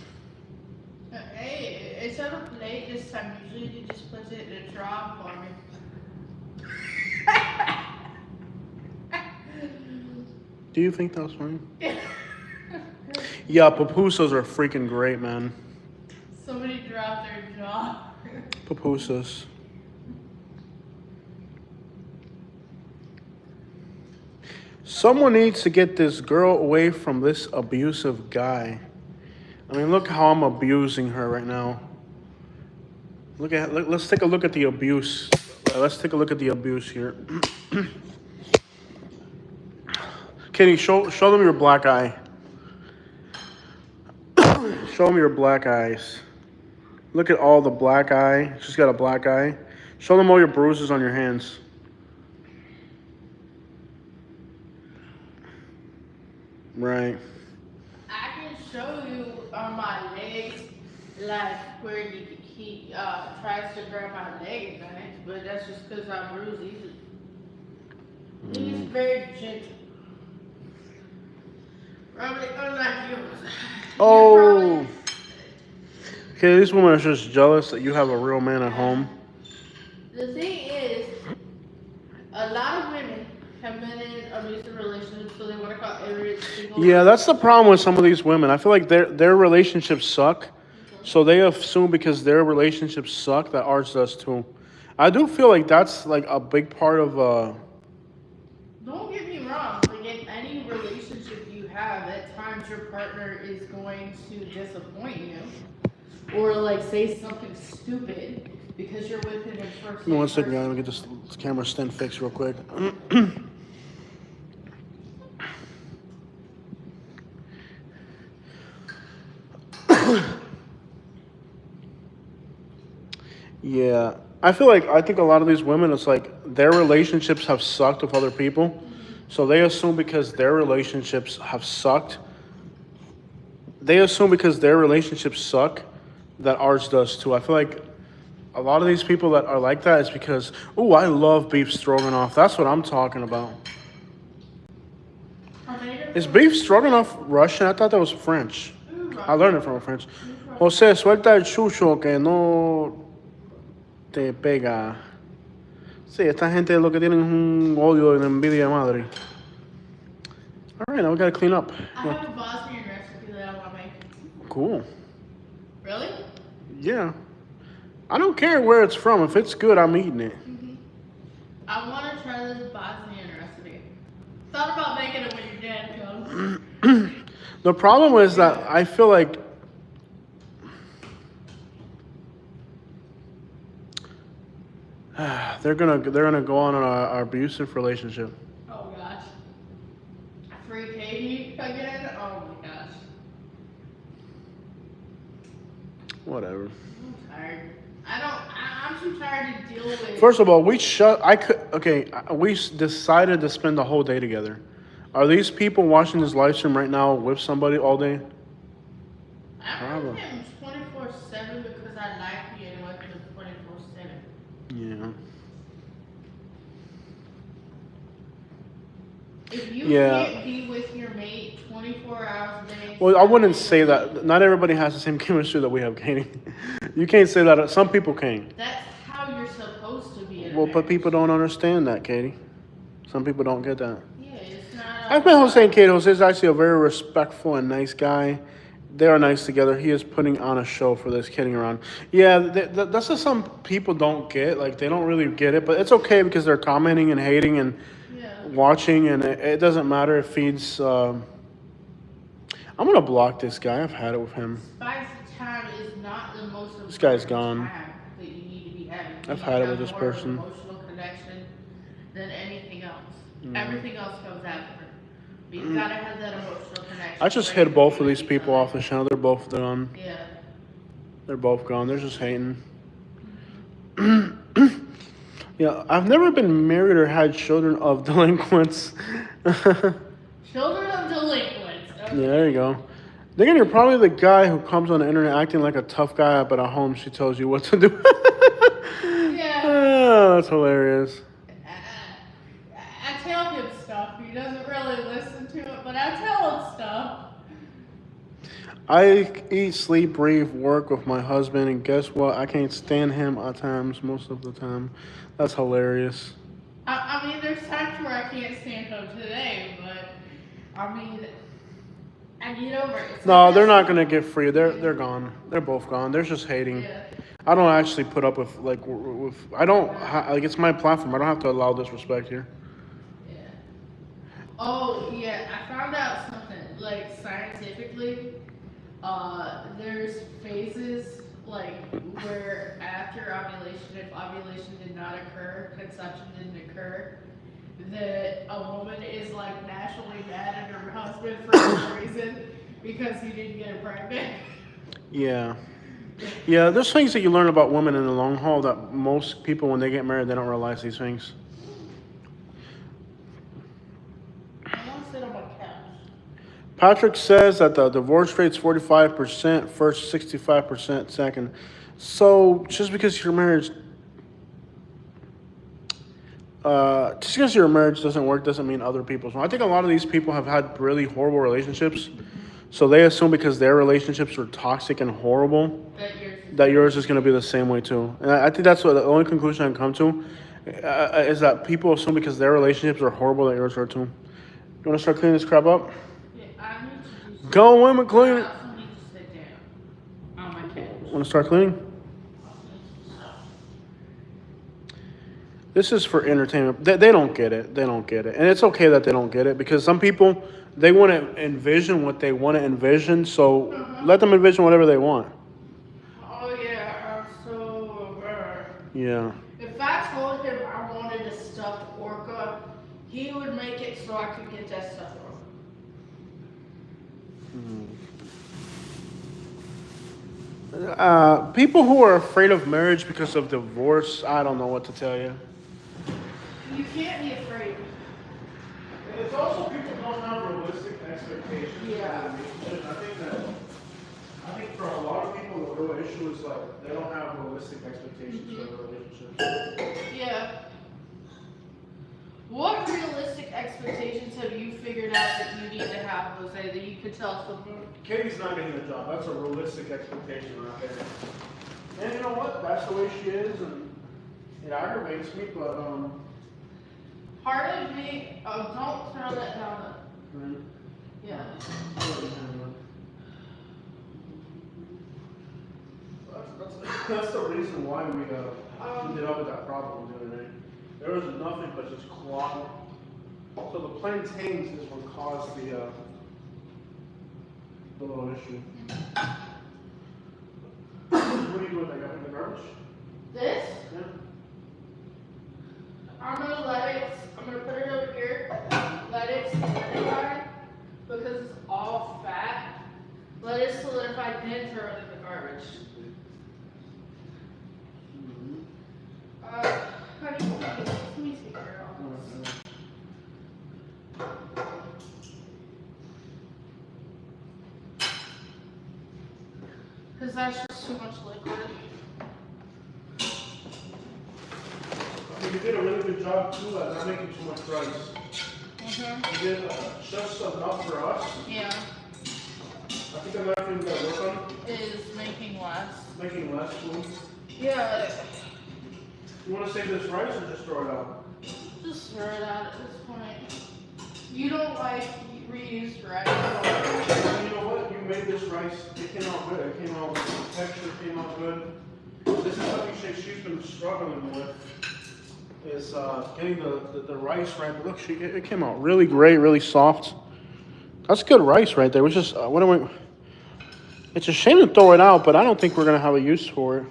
Hey, it's on a plate this time. Usually you just put it in a drop for me. Do you think that was funny? Yeah, pupusas are freaking great, man. Somebody dropped their jaw. Pupusas. Someone needs to get this girl away from this abusive guy. I mean, look how I'm abusing her right now. Let's take a look at the abuse. Let's take a look at the abuse here. Kitty, show them your black eye. Show them your black eyes. Look at all the black eye. She's got a black eye. Show them all your bruises on your hands. Right. I can show you on my legs, like where he tries to grab my leg at night, but that's just because I'm bruised easily. He's very gentle. Probably unlike yours. Oh. Okay, these women are just jealous that you have a real man at home. The thing is, a lot of women have been in abusive relationships, so they want to call every single. Yeah, that's the problem with some of these women. I feel like their relationships suck, so they assume because their relationships suck that ours does too. I do feel like that's like a big part of. Don't get me wrong. Like in any relationship you have, at times your partner is going to disappoint you, or like say something stupid because you're with him in first. Give me 1 second, guys. Let me get this camera stand fixed real quick. Yeah, I think a lot of these women, it's like their relationships have sucked with other people, so they assume because their relationships have sucked, that ours does too. I feel like a lot of these people that are like that is because, oh, I love beef stroganoff. That's what I'm talking about. Is beef stroganoff Russian? I thought that was French. I learned it from a French. José, suelta el chucho que no te pega. Sí, esta gente lo que tienen es un odio y una envidia de madre. All right, now we gotta clean up. I have a Bosnian recipe that I want to make. Cool. Really? Yeah. I don't care where it's from. If it's good, I'm eating it. I want to try this Bosnian recipe. Thought about making it when your dad comes. The problem is that I feel like they're gonna go on an abusive relationship. Oh gosh. Free Katie again? Oh my gosh. Whatever. I'm tired. I'm too tired to deal with. First of all, we decided to spend the whole day together. Are these people watching this live stream right now with somebody all day? I'm with him 24/7 because I like being with him 24/7. Yeah. If you can't be with your mate 24 hours a day. Well, I wouldn't say that. Not everybody has the same chemistry that we have, Katie. You can't say that. Some people can. That's how you're supposed to be in a Well, but marriage. people don't understand that, Katie. Some people don't get that. Yeah, it's not. I've met Jose and Katie. Jose is actually a very respectful and nice guy. They are nice together. He is putting on a show for this, kidding around. Yeah, that's what some people don't get. Like, they don't really get it. But it's okay because they're commenting and hating and watching, and it doesn't matter. It feeds. I'm going to block this guy. I've had it with him. Spicy time is not the most important This guy's gone. time that you need to be having. I've had it with this person. More emotional connection than anything else. Everything else comes after. But you gotta have that emotional connection. I just hit both of these people off the channel. They're both gone. Yeah. They're both gone. They're just hating. Yeah, I've never been married or had children of delinquents. Children of delinquents. Okay. Yeah, there you go. Thinking you're probably the guy who comes on the internet acting like a tough guy, but at home she tells you what to do. Yeah. Oh, that's hilarious. I tell him stuff. He doesn't really listen to it, but I tell him stuff. I eat, sleep, breathe, work with my husband, and guess what? I can't stand him at times, most of the time. That's hilarious. I mean, there's times where I can't stand him today, but I mean, I get over it. No, they're not gonna get free. They're gone. They're both gone. They're just hating. Yeah. I don't actually put up with I don't like it's my platform. I don't have to allow disrespect here. Yeah. Oh yeah, I found out something like scientifically. There's phases like where after ovulation, if ovulation did not occur, conception didn't occur, that a woman is like naturally mad at her husband for some reason because he didn't get her pregnant. Yeah. Yeah, there's things that you learn about women in the long haul that most people, when they get married, they don't realize these things. I want to sit on my couch. Patrick says that the divorce rate's 45%, first 65%, second. So just because your marriage, doesn't work doesn't mean other people's. I think a lot of these people have had really horrible relationships, so they assume because their relationships were toxic and horrible that yours is going to be the same way too. And I think that's what the only conclusion I can come to is that people assume because their relationships are horrible that yours are too. You want to start cleaning this crap up? Yeah, I need to do something. Go, women, clean it. I also need to sit down on my couch. Want to start cleaning? This is for entertainment. They don't get it. They don't get it. And it's okay that they don't get it because some people, they want to envision what they want to envision. So let them envision whatever they want. Oh yeah, I'm so aware. Yeah. If I told him I wanted a stuffed orca, he would make it so I could get that stuffed orca. People who are afraid of marriage because of divorce, I don't know what to tell you. You can't be afraid. It's also people don't have realistic expectations. Yeah. I think for a lot of people, the real issue is like they don't have realistic expectations for the relationship. Yeah. What realistic expectations have you figured out that you need to have, Jose, that you could tell someone? Katie's not getting a job. That's a realistic expectation right there. And you know what? That's the way she is, and It aggravates me, but Part of me, oh, don't throw that down. right. Yeah. That's the reason why we ended up with that problem the other day. There was nothing but just clog. So the plantains is what caused the little issue. What are you doing? Like up in the garbage? This, Yeah. I'm gonna put it over here, let it solidify, because it's all fat. Let it solidify, then throw it in the garbage. Honey, let me take care of this. Because that's just too much liquid. You did a really good job too at not making too much rice. Mm-hmm. You did just enough for us. Yeah, I think another thing we gotta work on, is making less. making less food. Yeah, You wanna save this rice or just throw it out? just throw it out at this point. You don't like reused rice. You know what? You made this rice, it came out good. It came out, the texture came out good. This is something she's been struggling with, is getting the rice right. But look, it came out really great, really soft. That's good rice right there. It was just, what am I? It's a shame to throw it out, but I don't think we're gonna have a use for it.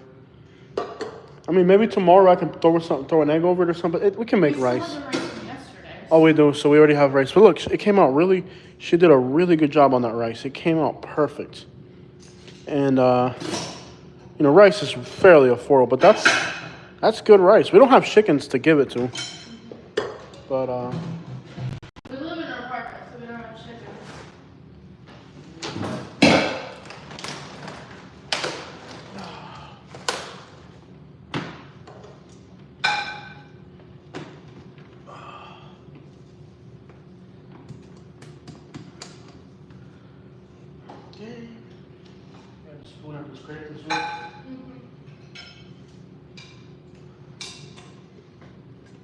I mean, maybe tomorrow I can throw an egg over it or something. We can make We rice. still have the rice from yesterday. Oh, we do. So we already have rice. But look, it came out really. She did a really good job on that rice. It came out perfect. And you know, rice is fairly affordable, but that's good rice. We don't have chickens to give it to, but We live in an apartment, so we don't have chickens. okay. Spoon have to scrape this one.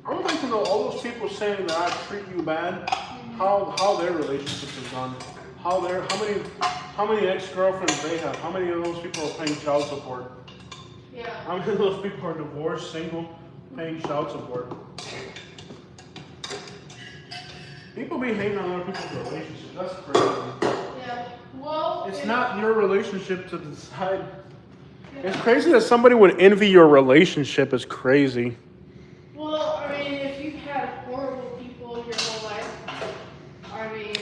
I would like to know all those people saying that I treat you bad, how their relationship is gone, how many ex-girlfriends they have, how many of those people are paying child support, Yeah. how many of those people are divorced, single, paying child support. People be hating on other people's relationships. That's crazy. Yeah. Well, It's not your relationship to decide. It's crazy that somebody would envy your relationship. It's crazy. Well, I mean, if you've had horrible people your whole life, I mean.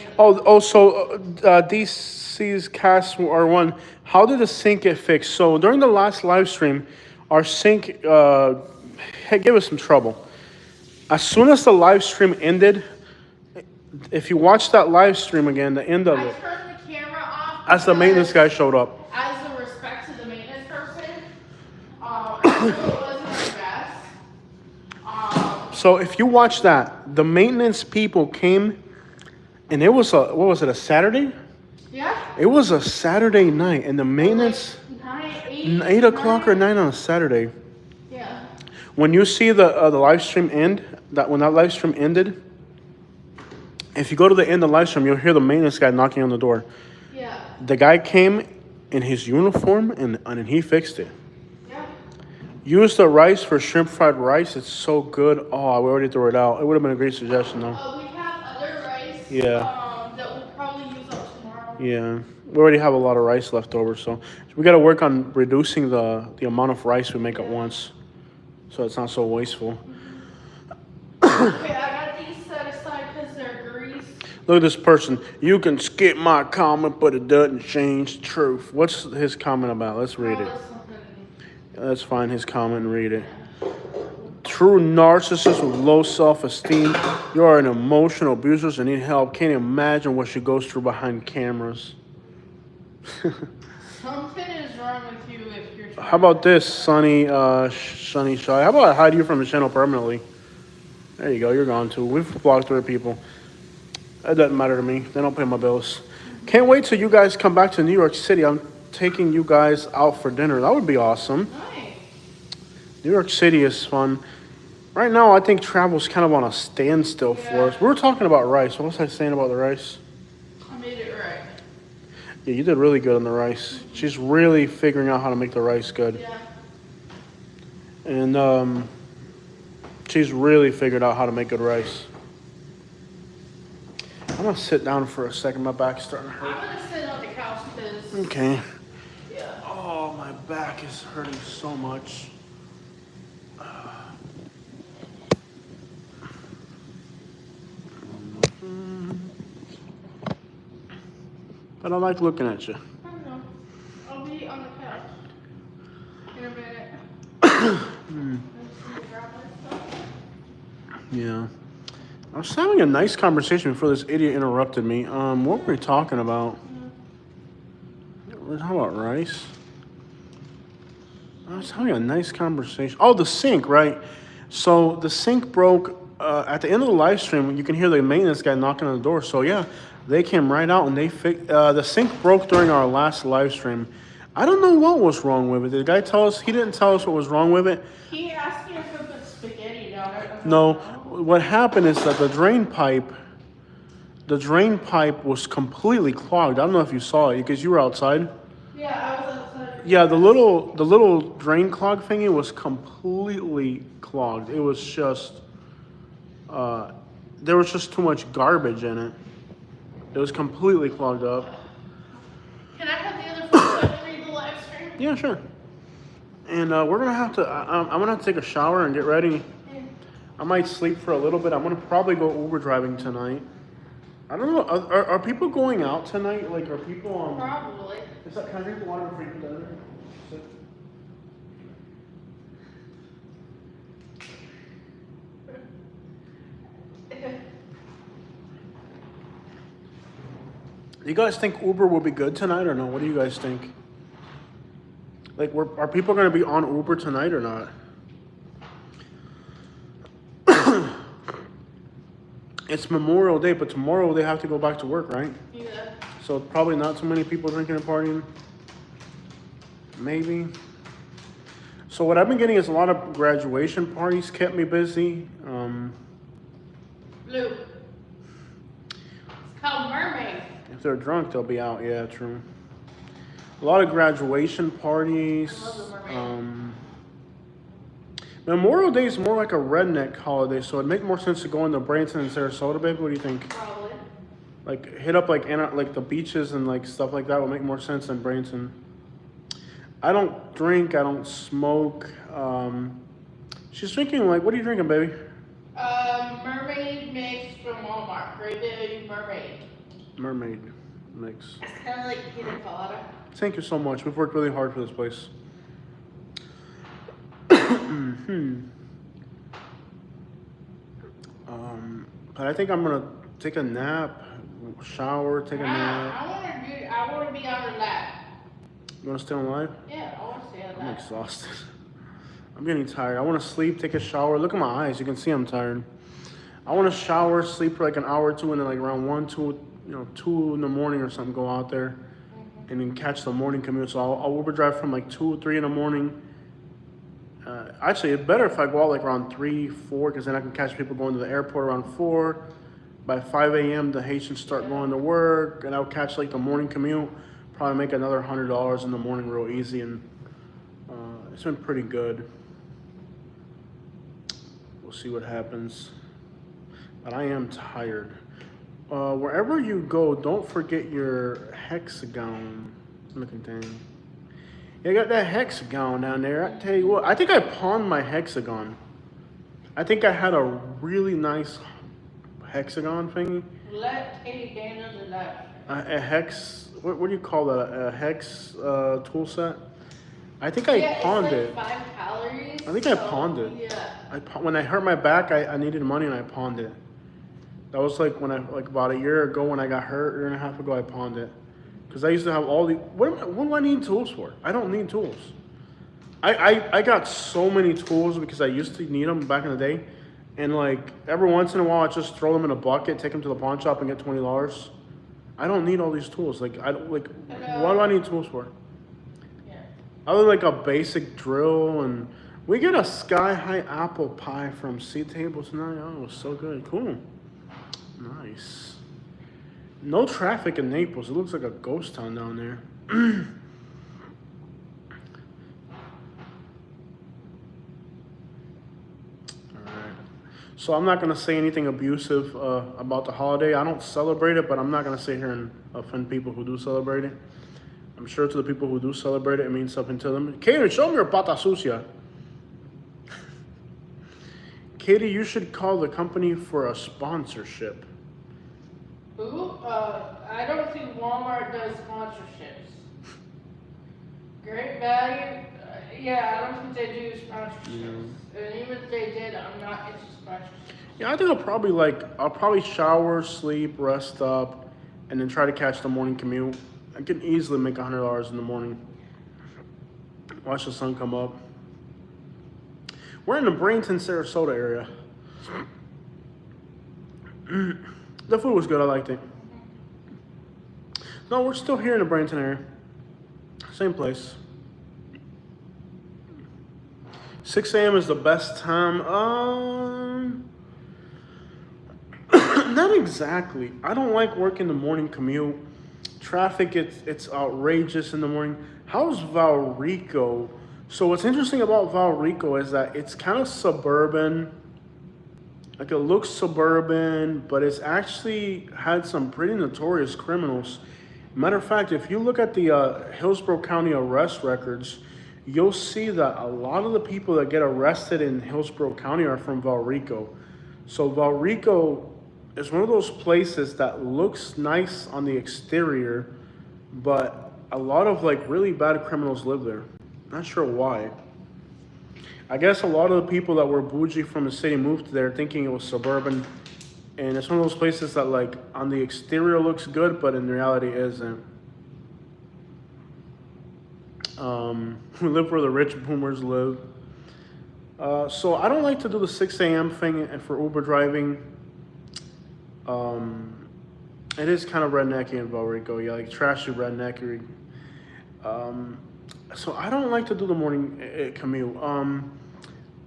So DC's cast R1. How did the sink get fixed? So during the last live stream, our sink gave us some trouble. As soon as the live stream ended, if you watch that live stream again, the end of I it, turned the camera off. as the maintenance guy showed up. As a respect to the maintenance person, I knew it wasn't the best. So if you watch that, the maintenance people came, and it was a Saturday? Yeah. It was a Saturday night, and the maintenance, Like 8 o'clock or 9 on a Saturday. Yeah. When you see the live stream end, when that live stream ended, if you go to the end of the live stream, you'll hear the maintenance guy knocking on the door. Yeah. The guy came in his uniform, and he fixed it. Yeah. Use the rice for shrimp fried rice. It's so good. Oh, we already threw it out. It would have been a great suggestion, though. We have other rice. Yeah. That we'll probably use up tomorrow. Yeah, we already have a lot of rice left over, so we got to work on reducing the amount of rice we make at once, so it's not so wasteful. Okay, I got these set aside because they're grease. Look at this person. You can skip my comment, but it doesn't change the truth. What's his comment about? Let's read it. Let's find his comment and read it. True narcissist with low self-esteem. You are an emotional abuser and need help. Can't imagine what she goes through behind cameras. Something is wrong with you if you're trying. How about this, Sunny Shy? How about I hide you from the channel permanently? There you go. You're gone too. We've blocked other people. That doesn't matter to me. They don't pay my bills. Can't wait till you guys come back to New York City. I'm taking you guys out for dinner. That would be awesome. Nice. New York City is fun. Right now, I think travel's kind of on a standstill for us. We were talking about rice. What was I saying about the rice? I made it right. Yeah, you did really good on the rice. She's really figuring out how to make the rice good. Yeah. And she's really figured out how to make good rice. I'm gonna sit down for a second. My back's starting to I'm hurt. gonna sit on the couch because. Okay. Yeah. Oh, my back is hurting so much. But I like looking at you. I don't know. I'll be on the couch in a minute. Yeah. I was having a nice conversation before this idiot interrupted me. What were we talking about? We're talking about rice. I was having a nice conversation. Oh, the sink, right? So the sink broke at the end of the live stream. You can hear the maintenance guy knocking on the door. So yeah, they came right out and they fixed. The sink broke during our last live stream. I don't know what was wrong with it. Did the guy tell us? He didn't tell us what was wrong with it. He asked me if I put spaghetti down it. No, what happened is that the drain pipe was completely clogged. I don't know if you saw it because you were outside. Yeah, I was outside. Yeah, the little drain clog thingy was completely clogged. It was just there was just too much garbage in it. It was completely clogged up. Can I have the other phone so I can read the live stream? Yeah, sure. And we're gonna have to. I'm gonna have to take a shower and get ready. I might sleep for a little bit. I'm gonna probably go Uber driving tonight. I don't know. Are people going out tonight? Like, are people Probably. Can I drink water before you put that in? Do you guys think Uber will be good tonight or no? What do you guys think? Like, are people going to be on Uber tonight or not? It's Memorial Day, but tomorrow they have to go back to work, right? Yeah. So probably not too many people drinking and partying. Maybe. So what I've been getting is a lot of graduation parties kept me busy. Blue. It's called Mermaid. If they're drunk, they'll be out. Yeah, true. A lot of graduation parties. I love the Mermaid. Memorial Day is more like a redneck holiday, so it'd make more sense to go into Branson and Sarasota, baby. What do you think? Probably. Like hit up like the beaches and like stuff like that would make more sense than Branson. I don't drink. I don't smoke. She's drinking like, what are you drinking, baby? Mermaid mix from Walmart. Great big mermaid. Mermaid mix. It's kind of like pina colada. Thank you so much. We've worked really hard for this place. But I think I'm gonna take a nap, shower, take a nap. I want to be on the lap. You wanna stay on live? Yeah, I want to stay on I'm that. exhausted. I'm getting tired. I want to sleep, take a shower. Look at my eyes. You can see I'm tired. I want to shower, sleep for like an hour or two, and then like around 2 in the morning or something, go out there and then catch the morning commute. So I'll Uber drive from like 2 or 3 in the morning. Actually, it's better if I go out like around 3, 4, because then I can catch people going to the airport around 4. By 5 a.m., the Haitians start going to work, and I'll catch like the morning commute. Probably make another $100 in the morning real easy, and it's been pretty good. We'll see what happens. But I am tired. Wherever you go, don't forget your hexagon looking thing. You got that hexagon down there. I tell you what, I think I pawned my hexagon. I think I had a really nice hexagon thingy. Let Katie Daniels do that. A hex, what do you call that? A hex tool set? I think I pawned it's it. like 5 calories. I think I pawned it. Yeah. When I hurt my back, I needed money and I pawned it. That was like when about a year ago when I got hurt, a year and a half ago, I pawned it. Because I used to have all the, what do I need tools for? I don't need tools. I got so many tools because I used to need them back in the day. And like every once in a while, I just throw them in a bucket, take them to the pawn shop and get $20. I don't need all these tools. Like, what do I need tools for? Yeah. Other than like a basic drill and We get a sky high apple pie from Sea Table tonight. Oh, it was so good. Cool. Nice. No traffic in Naples. It looks like a ghost town down there. Alright. So I'm not going to say anything abusive about the holiday. I don't celebrate it, but I'm not going to sit here and offend people who do celebrate it. I'm sure to the people who do celebrate it, it means something to them. Katie, show me your pata sucia. Katie, you should call the company for a sponsorship. Who? I don't think Walmart does sponsorships. Great value? Yeah, I don't think they do sponsorships. And even if they did, I'm not into sponsorships. Yeah, I think I'll probably shower, sleep, rest up, and then try to catch the morning commute. I can easily make $100 in the morning. Watch the sun come up. We're in the Bradenton, Sarasota area. The food was good. I liked it. No, we're still here in the Bradenton area. Same place. 6 a.m. is the best time. Not exactly. I don't like working the morning commute. Traffic, it's outrageous in the morning. How's Valrico? So what's interesting about Valrico is that it's kind of suburban. Like it looks suburban, but it's actually had some pretty notorious criminals. Matter of fact, if you look at the Hillsborough County arrest records, you'll see that a lot of the people that get arrested in Hillsborough County are from Valrico. So Valrico is one of those places that looks nice on the exterior, but a lot of like really bad criminals live there. Not sure why. I guess a lot of the people that were bougie from the city moved there thinking it was suburban. And it's one of those places that like on the exterior looks good, but in reality isn't. We live where the rich boomers live. So I don't like to do the 6 a.m. thing for Uber driving. It is kind of rednecky in Valrico, yeah, like trashy redneckery. So I don't like to do the morning commute.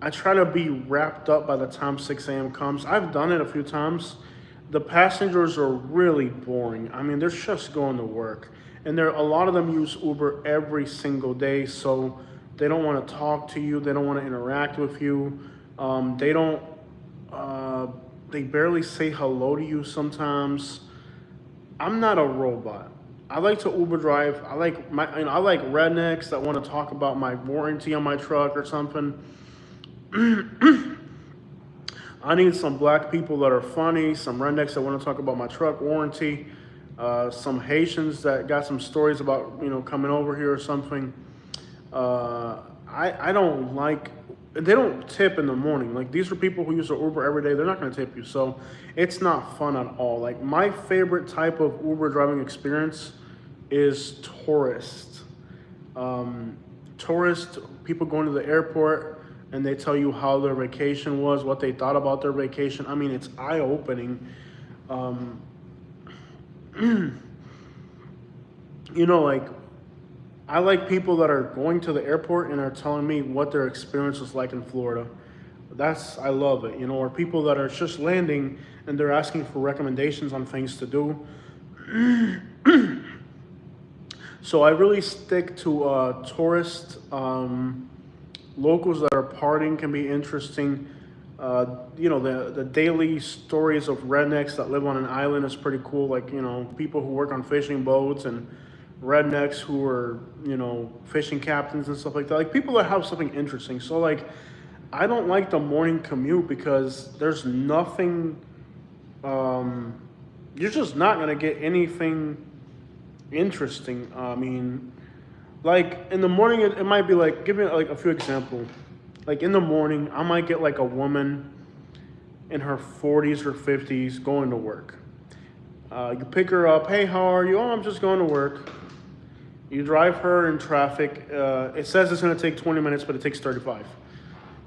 I try to be wrapped up by the time 6 a.m. comes. I've done it a few times. The passengers are really boring. I mean, they're just going to work. And a lot of them use Uber every single day, so they don't want to talk to you. They don't want to interact with you. They barely say hello to you sometimes. I'm not a robot. I like to Uber drive. I like rednecks that want to talk about my warranty on my truck or something. I need some black people that are funny, some rednecks that want to talk about my truck warranty, some Haitians that got some stories about coming over here or something. I don't like. They don't tip in the morning. Like these are people who use the Uber every day. They're not going to tip you, so it's not fun at all. Like my favorite type of Uber driving experience is tourist. Tourist people going to the airport and they tell you how their vacation was, what they thought about their vacation. I mean, it's eye-opening. Like I like people that are going to the airport and are telling me what their experience was like in Florida. I love it, or people that are just landing and they're asking for recommendations on things to do. So I really stick to tourist. Locals that are partying can be interesting. The daily stories of rednecks that live on an island is pretty cool. Like, people who work on fishing boats and rednecks who are, fishing captains and stuff like that. Like people that have something interesting. So like, I don't like the morning commute because there's nothing, you're just not going to get anything interesting. I mean, like in the morning, it might be like, give me like a few examples. Like in the morning, I might get like a woman in her 40s or 50s going to work. You pick her up. Hey, how are you? Oh, I'm just going to work. You drive her in traffic. It says it's going to take 20 minutes, but it takes 35.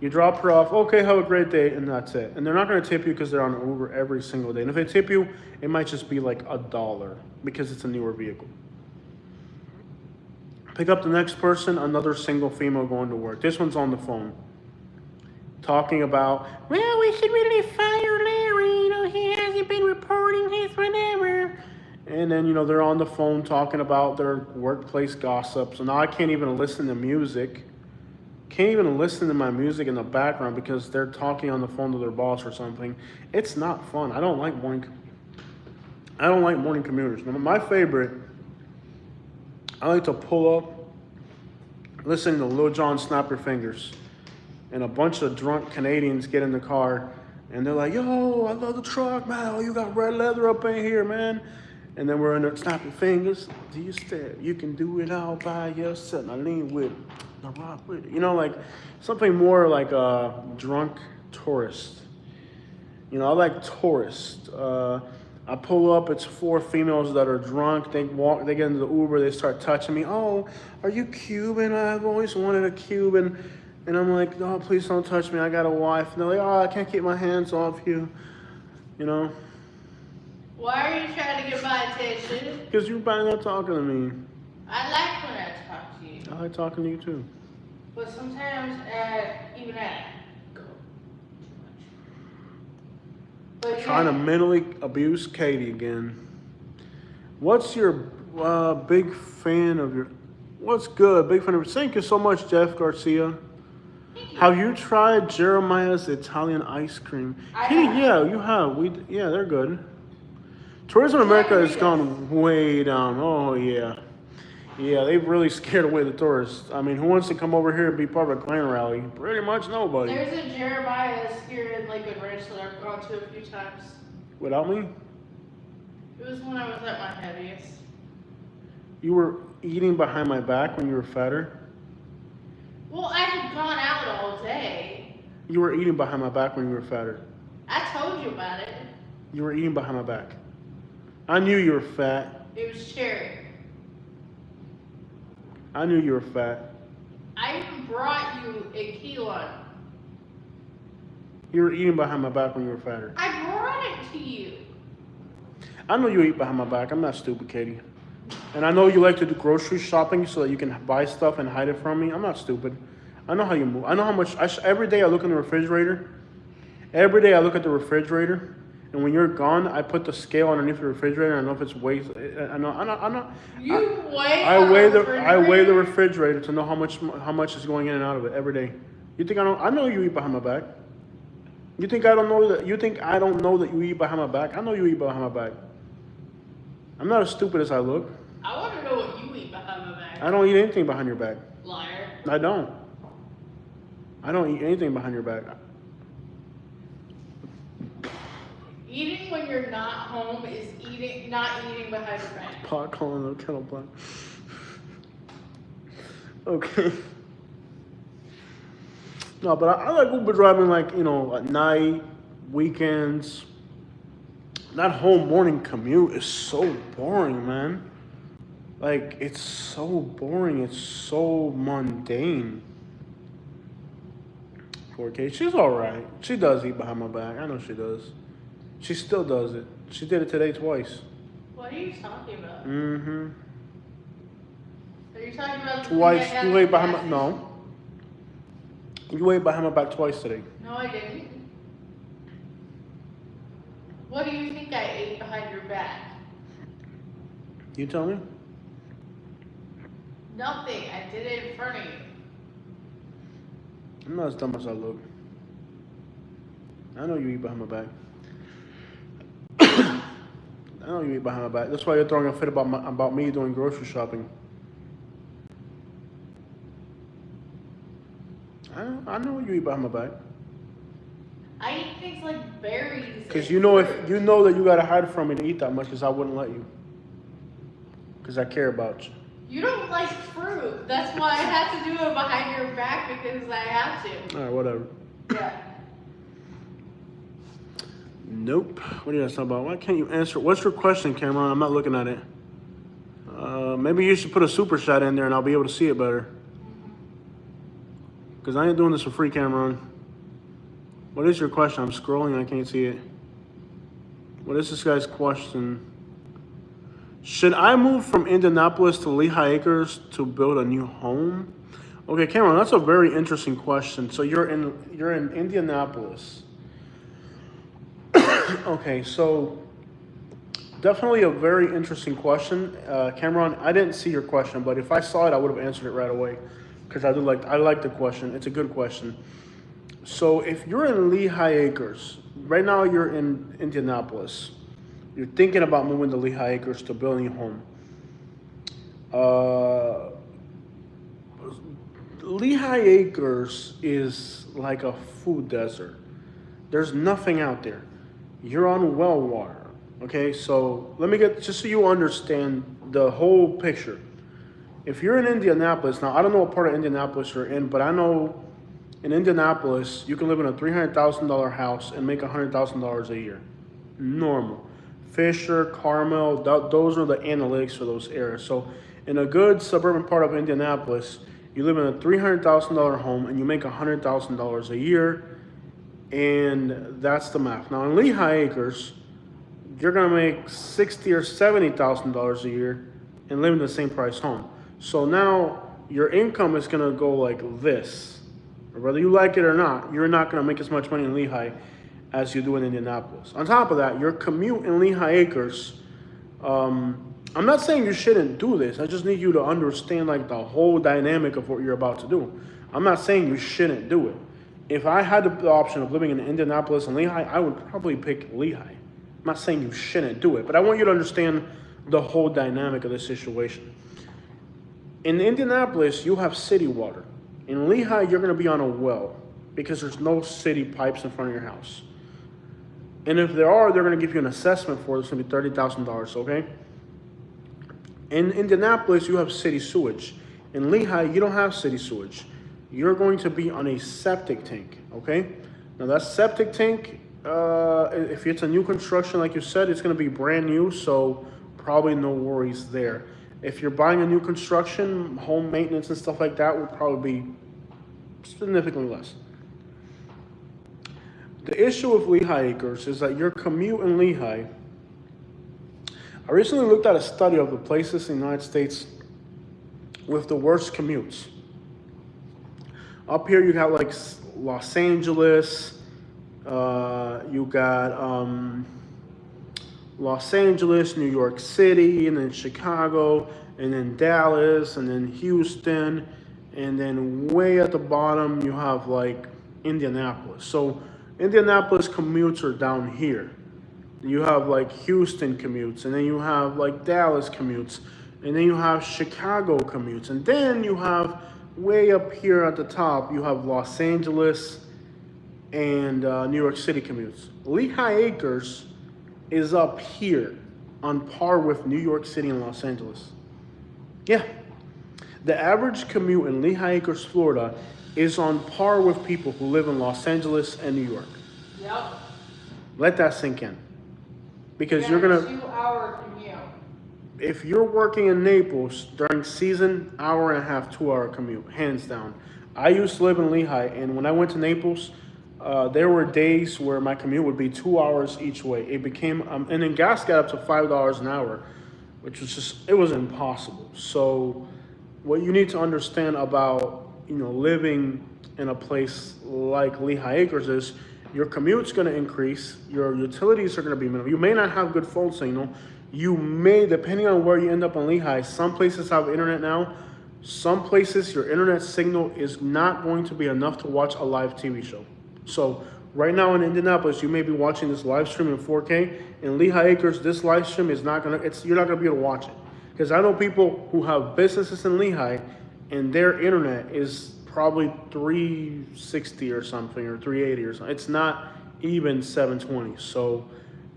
You drop her off. Okay, have a great day, and that's it. And they're not going to tip you because they're on Uber every single day. And if they tip you, it might just be like $1 because it's a newer vehicle. Pick up the next person, another single female going to work. This one's on the phone. talking about, well, we should really fire Larry. You know, he hasn't been reporting his whatever. And then, they're on the phone talking about their workplace gossip. So now I can't even listen to music. Can't even listen to my music in the background because they're talking on the phone to their boss or something. It's not fun. I don't like morning commuters. Now, my favorite, I like to pull up, listen to Lil Jon Snap Your Fingers. And a bunch of drunk Canadians get in the car and they're like, yo, I love the truck, man. Oh, you got red leather up in here, man. And then we're in there, snap your fingers. Do you step? You can do it all by yourself. I lean with it. I rock with it. Like something more like a drunk tourist. I like tourists. I pull up, it's 4 females that are drunk. They get into the Uber, they start touching me. Oh, are you Cuban? I've always wanted a Cuban. And I'm like, no, please don't touch me. I got a wife. And they're like, oh, I can't keep my hands off you. Why are you trying to get my attention? Because you're not talking to me. I like when I talk to you. I like talking to you too. But sometimes, even I go too much. But Trying to mentally abuse Katie again. What's your big fan of your... What's good? Big fan of... Thank you so much, Jeff Garcia. Have you tried Jeremiah's Italian ice cream? Katie, yeah, you have. Yeah, they're good. Tourism in America has gone way down. Oh, yeah. Yeah, they've really scared away the tourists. I mean, who wants to come over here and be part of a Klan rally? Pretty much nobody. There's a Jeremiah's here in Lakewood Ranch that I've gone to a few times. Without me? It was when I was at my heaviest. You were eating behind my back when you were fatter? Well, I had gone out all day. You were eating behind my back when you were fatter. I told you about it. You were eating behind my back. I knew you were fat. It was cherry. I knew you were fat. I even brought you a Keelan. You were eating behind my back when you were fatter. I brought it to you. I know you eat behind my back. I'm not stupid, Katie. And I know you like to do grocery shopping so that you can buy stuff and hide it from me. I'm not stupid. I know how you move. I know how much. Every day I look in the refrigerator. Every day I look at the refrigerator. And when you're gone, I put the scale underneath the refrigerator. I know if it's weight. I know. You weigh. I weigh the refrigerator to know how much is going in and out of it every day. You think I don't? I know you eat behind my back. You think I don't know that? You think I don't know that you eat behind my back? I know you eat behind my back. I'm not as stupid as I look. I want to know what you eat behind my back. I don't eat anything behind your back. Liar. I don't. I don't eat anything behind your back. Eating when you're not home is not eating behind your back. Pot calling the kettle black. Okay. No, but I like Uber driving, like, at night, weekends. That whole morning commute is so boring, man. Like, it's so boring. It's so mundane. 4K, she's all right. She does eat behind my back. I know she does. She still does it. She did it today twice. What are you talking about? Mm-hmm. Are you talking about Twice. You ate behind my... No. You ate behind my back twice today. No, I didn't. What do you think I ate behind your back? You tell me? Nothing. I did it in front of you. I'm not as dumb as I look. I know you eat behind my back. I know you eat behind my back. That's why you're throwing a fit about me doing grocery shopping. I know you eat behind my back. I eat things like berries. Because you know that you gotta hide from me to eat that much, because I wouldn't let you. Because I care about you. You don't like fruit. That's why I have to do it behind your back, because I have to. All right, whatever. Yeah. Nope. What are you guys talking about? Why can't you answer? What's your question, Cameron? I'm not looking at it. Maybe you should put a super chat in there and I'll be able to see it better. Because I ain't doing this for free, Cameron. What is your question? I'm scrolling, I can't see it. What is this guy's question? Should I move from Indianapolis to Lehigh Acres to build a new home? Okay, Cameron, that's a very interesting question. So you're in Indianapolis. Okay, so definitely a very interesting question, Cameron. I didn't see your question, but if I saw it, I would have answered it right away because I like the question. It's a good question. So if you're in Lehigh Acres, right now you're in Indianapolis. You're thinking about moving to Lehigh Acres to building a home. Uh, Lehigh Acres is like a food desert. There's nothing out there. You're on well water. Okay, so let me get just so you understand the whole picture. If you're in Indianapolis, now I don't know what part of Indianapolis you're in, but I know in Indianapolis you can live in a $300,000 house and make $100,000 a year. Normal. Fisher, Carmel, those are the analytics for those areas. So in a good suburban part of Indianapolis, you live in a $300,000 home and you make $100,000 a year, and that's the math. Now in Lehigh Acres, you're gonna make $60,000 or $70,000 a year and live in the same price home. So now your income is gonna go like this. Whether you like it or not, you're not gonna make as much money in Lehigh as you do in Indianapolis. On top of that, your commute in Lehigh Acres, I'm not saying you shouldn't do this. I just need you to understand like the whole dynamic of what you're about to do. I'm not saying you shouldn't do it. If I had the option of living in Indianapolis and Lehigh, I would probably pick Lehigh. I'm not saying you shouldn't do it, but I want you to understand the whole dynamic of this situation. In Indianapolis, you have city water. In Lehigh, you're going to be on a well because there's no city pipes in front of your house. And if there are, they're going to give you an assessment for it. It's going to be $30,000, okay? In Indianapolis, you have city sewage. In Lehigh, you don't have city sewage. You're going to be on a septic tank, okay? Now that septic tank, if it's a new construction, like you said, it's going to be brand new, so probably no worries there. If you're buying a new construction, home maintenance and stuff like that would probably be significantly less. The issue with Lehigh Acres is that your commute in Lehigh, I recently looked at a study of the places in the United States with the worst commutes. Up here you got like Los Angeles, you got Los Angeles, New York City, and then Chicago, and then Dallas, and then Houston, and then way at the bottom you have like Indianapolis. So Indianapolis commutes are down here. You have like Houston commutes, and then you have like Dallas commutes, and then you have Chicago commutes, and then you have way up here at the top, you have Los Angeles and New York City commutes. Lehigh Acres is up here on par with New York City and Los Angeles. Yeah. The average commute in Lehigh Acres, Florida is on par with people who live in Los Angeles and New York. Yep. Let that sink in. Because Yeah, you're going to... 2-hour commute. If you're working in Naples during season, hour and a half, 2-hour commute, hands down. I used to live in Lehigh, and when I went to Naples, there were days where my commute would be 2 hours each way. It became, and then gas got up to $5 an hour, which was just, it was impossible. So what you need to understand about, living in a place like Lehigh Acres is your commute's going to increase, your utilities are going to be minimal. You may not have good phone signal. You may, depending on where you end up in Lehigh, some places have internet now. Some places your internet signal is not going to be enough to watch a live TV show. So right now in Indianapolis, you may be watching this live stream in 4K. In Lehigh Acres, this live stream is not gonna, you're not gonna be able to watch it. Because I know people who have businesses in Lehigh and their internet is probably 360 or something, or 380 or something. It's not even 720. So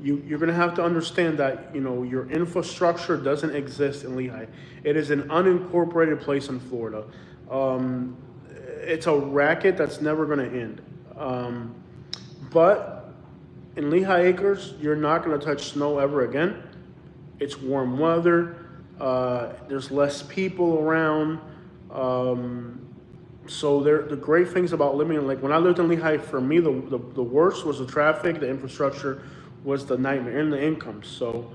you're gonna have to understand that, your infrastructure doesn't exist in Lehigh. It is an unincorporated place in Florida. It's a racket that's never gonna end. But in Lehigh Acres, you're not going to touch snow ever again. It's warm weather. There's less people around. So the great things about living in, like when I lived in Lehigh, for me, the worst was the traffic, the infrastructure was the nightmare, and the incomes. So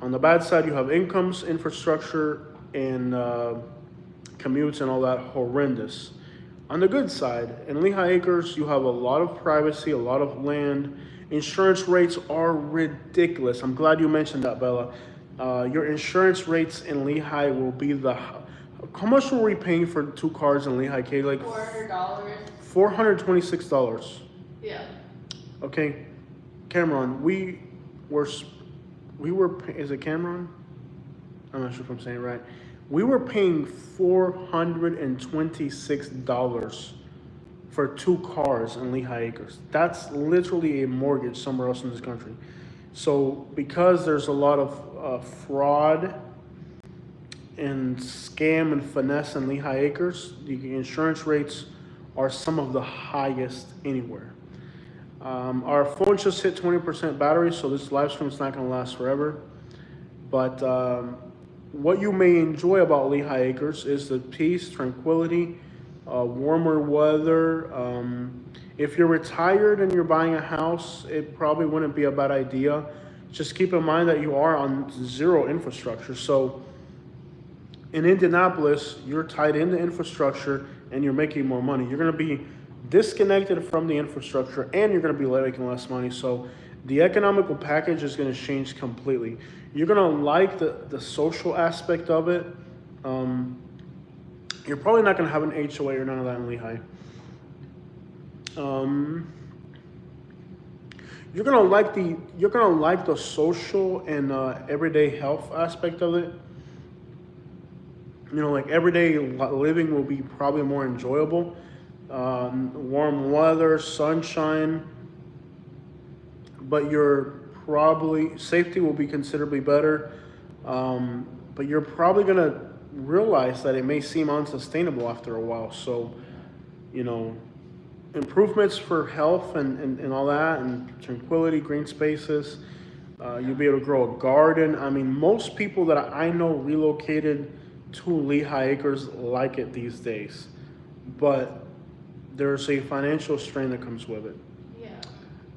on the bad side, you have incomes, infrastructure, and commutes and all that horrendous. On the good side, in Lehigh Acres, you have a lot of privacy, a lot of land. Insurance rates are ridiculous. I'm glad you mentioned that, Bella. Your insurance rates in Lehigh will be how much were we paying for 2 cars in Lehigh, Kate? Like $400. $426. Yeah. Okay, Cameron, is it Cameron? I'm not sure if I'm saying it right. We were paying $426 for 2 cars in Lehigh Acres. That's literally a mortgage somewhere else in this country. So because there's a lot of fraud and scam and finesse in Lehigh Acres, the insurance rates are some of the highest anywhere. Our phone just hit 20% battery, so this live stream is not going to last forever. But what you may enjoy about Lehigh Acres is the peace, tranquility, warmer weather. If you're retired and you're buying a house, it probably wouldn't be a bad idea. Just keep in mind that you are on zero infrastructure. So in Indianapolis, you're tied into infrastructure and you're making more money. You're going to be disconnected from the infrastructure and you're going to be making less money. So the economical package is going to change completely. You're going to like the social aspect of it. You're probably not going to have an HOA or none of that in Lehigh. You're gonna like the social and everyday health aspect of it. You know, like everyday living will be probably more enjoyable. Warm weather, sunshine, but safety will be considerably better. But you're probably gonna realize that it may seem unsustainable after a while. So, you know, improvements for health and all that, and tranquility, green spaces. You'll be able to grow a garden. I mean, most people that I know relocated to Lehigh Acres like it these days, but there's a financial strain that comes with it. Yeah.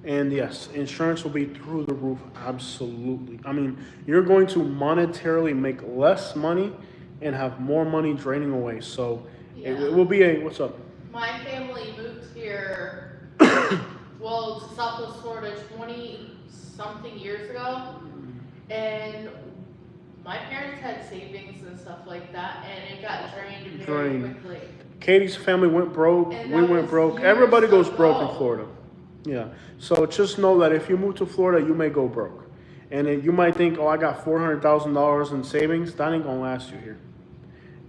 And yes, insurance will be through the roof, absolutely. I mean, you're going to monetarily make less money and have more money draining away. So Yeah. it will be what's up? My family moved here, well, to Southwest Florida 20-something years ago, and my parents had savings and stuff like that, and it got drained very quickly. Katie's family went broke. And We that went was broke. years Everybody goes broke in ago. Florida. Yeah. So just know that if you move to Florida, you may go broke. And then you might think, oh, I got $400,000 in savings. That ain't gonna last you here.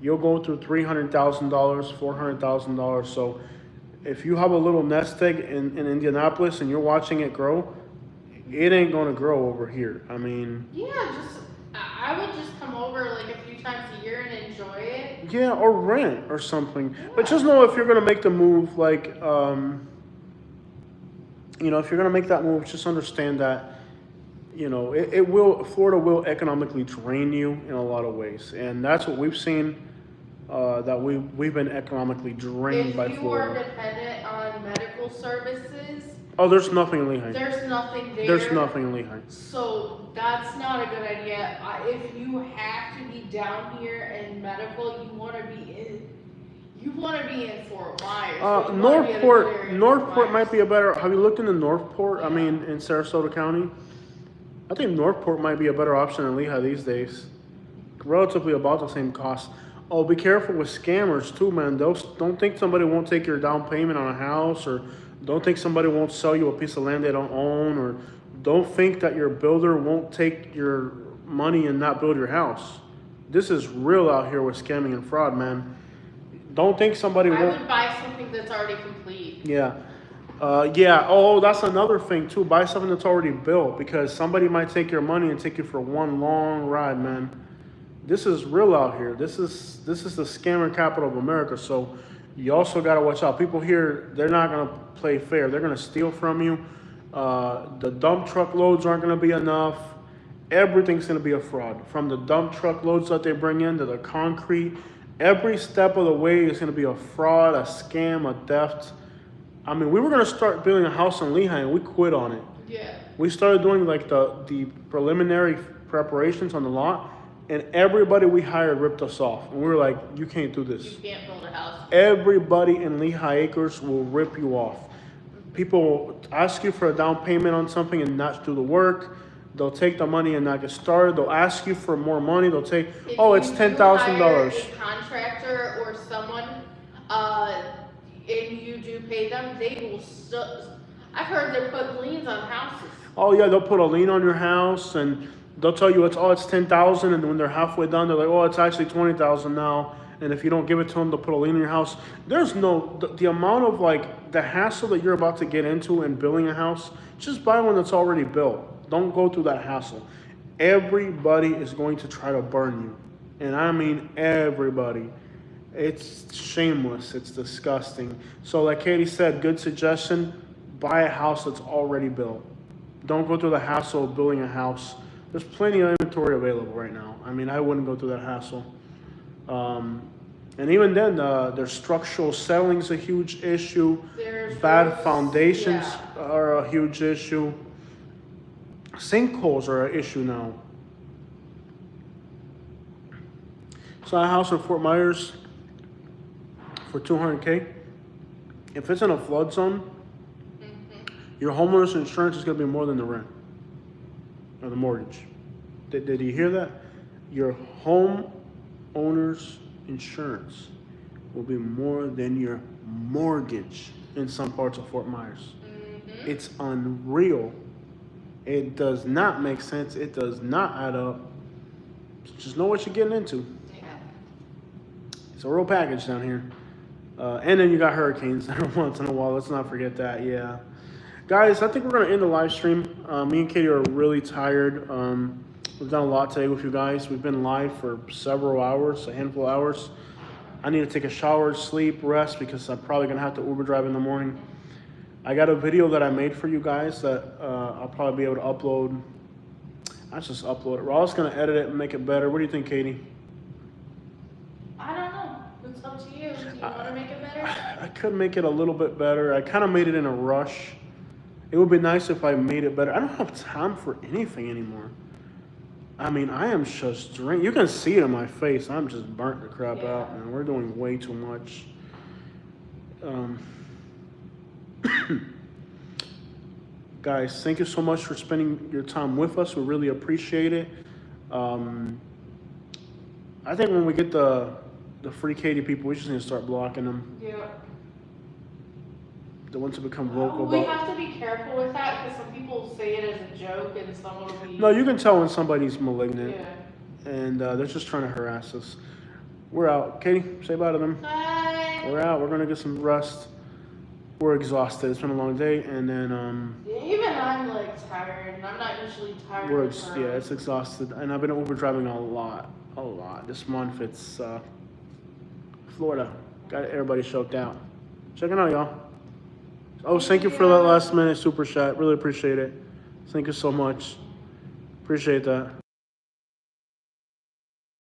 You'll go through $300,000, $400,000. So if you have a little nest egg in Indianapolis and you're watching it grow, it ain't gonna grow over here. I mean, Yeah, I would just come over like a few times a year and enjoy it. yeah, or rent or something. But just know if you're gonna make the move, like, you know, if you're gonna make that move, just understand that, you know, Florida will economically drain you in a lot of ways, and that's what we've seen. That we've been economically drained by If you are Florida. dependent on medical services, Oh, there's nothing in Lehigh. there's nothing there. There's nothing in Lehigh. So that's not a good idea. If you have to be down here in medical, you want to be in Fort Myers. but you wanna be in a good area in Northport Fort might Myers. be a better. Have you looked into Northport? I mean, in Sarasota County, I think Northport might be a better option than Lehigh these days. Relatively about the same cost. Oh, be careful with scammers too, man. Don't think somebody won't take your down payment on a house, or don't think somebody won't sell you a piece of land they don't own, or don't think that your builder won't take your money and not build your house. This is real out here with scamming and fraud, man. Don't think somebody I won't. would buy something that's already complete. Yeah. Yeah. Oh, that's another thing too. Buy something that's already built, because somebody might take your money and take you for one long ride, man. This is real out here. This is the scammer capital of America. So you also got to watch out. People here, they're not going to play fair. They're going to steal from you. The dump truck loads aren't going to be enough. Everything's going to be a fraud. From the dump truck loads that they bring in to the concrete, every step of the way is going to be a fraud, a scam, a theft. I mean, we were going to start building a house in Lehigh and we quit on it. Yeah. We started doing like the preliminary preparations on the lot, and everybody we hired ripped us off. And we were like, you can't do You this. can't build a house. Everybody in Lehigh Acres will rip you off. People will ask you for a down payment on something and not do the work. They'll take the money and not get started. They'll ask you for more money. They'll say, If oh, it's you $10,000. hire a contractor or someone, and you do pay them, they will still. I've heard they put liens on houses. Oh yeah, they'll put a lien on your house and they'll tell you it's 10,000, and when they're halfway done, they're like, oh, it's actually 20,000 now. And if you don't give it to them, they'll put a lien on your house. There's the amount of like the hassle that you're about to get into in building a house. Just buy one that's already built. Don't go through that hassle. Everybody is going to try to burn you, and I mean everybody. It's shameless. It's disgusting. So like Katie said, good suggestion. Buy a house that's already built. Don't go through the hassle of building a house. There's plenty of inventory available right now. I mean, I wouldn't go through that hassle. And even then, their structural settling's a huge issue. Bad foundations are a huge issue. Sinkholes are an issue now. So a house in Fort Myers for $200K. If it's in a flood zone, your homeowner's insurance is going to be more than the rent or the mortgage. Did you hear that? Your homeowner's insurance will be more than your mortgage in some parts of Fort Myers. It's unreal. It does not make sense. It does not add up. Just know what you're getting into. Yeah. It's a real package down here. And then you got hurricanes every once in a while. Let's not forget that. Yeah. Guys, I think we're going to end the live stream. Me and Katie are really tired. We've done a lot today with you guys. We've been live for several hours, a handful of hours. I need to take a shower, sleep, rest, because I'm probably going to have to Uber drive in the morning. I got a video that I made for you guys that I'll probably be able to upload. I'll just upload it. Raw's going to edit it and make it better. What do you think, Katie? I don't know. It's up to you. Do you want to make it better? I could make it a little bit better. I kind of made it in a rush. It would be nice if I made it better. I don't have time for anything anymore. I mean, I am just drained. You can see it in my face. I'm just burnt the crap out, man. We're doing way too much. Guys, thank you so much for spending your time with us. We really appreciate it. I think when we get the free Katie people, we just need to start blocking them. Yeah. The ones who become vocal We about. have to be careful with that because some people say it as a joke and some will be. No, you can tell when somebody's malignant. Yeah. And they're just trying to harass us. We're out. Katie, say bye to them. Bye. We're out. We're going to get some rest. We're exhausted. It's been a long day. And then Even I'm like tired, and I'm not usually tired. it's exhausted. And I've been Uber driving a lot. This month it's Florida. Got everybody choked out. Check it out, y'all. Oh, thank you for that last minute super chat. Really appreciate it. Thank you so much. Appreciate that.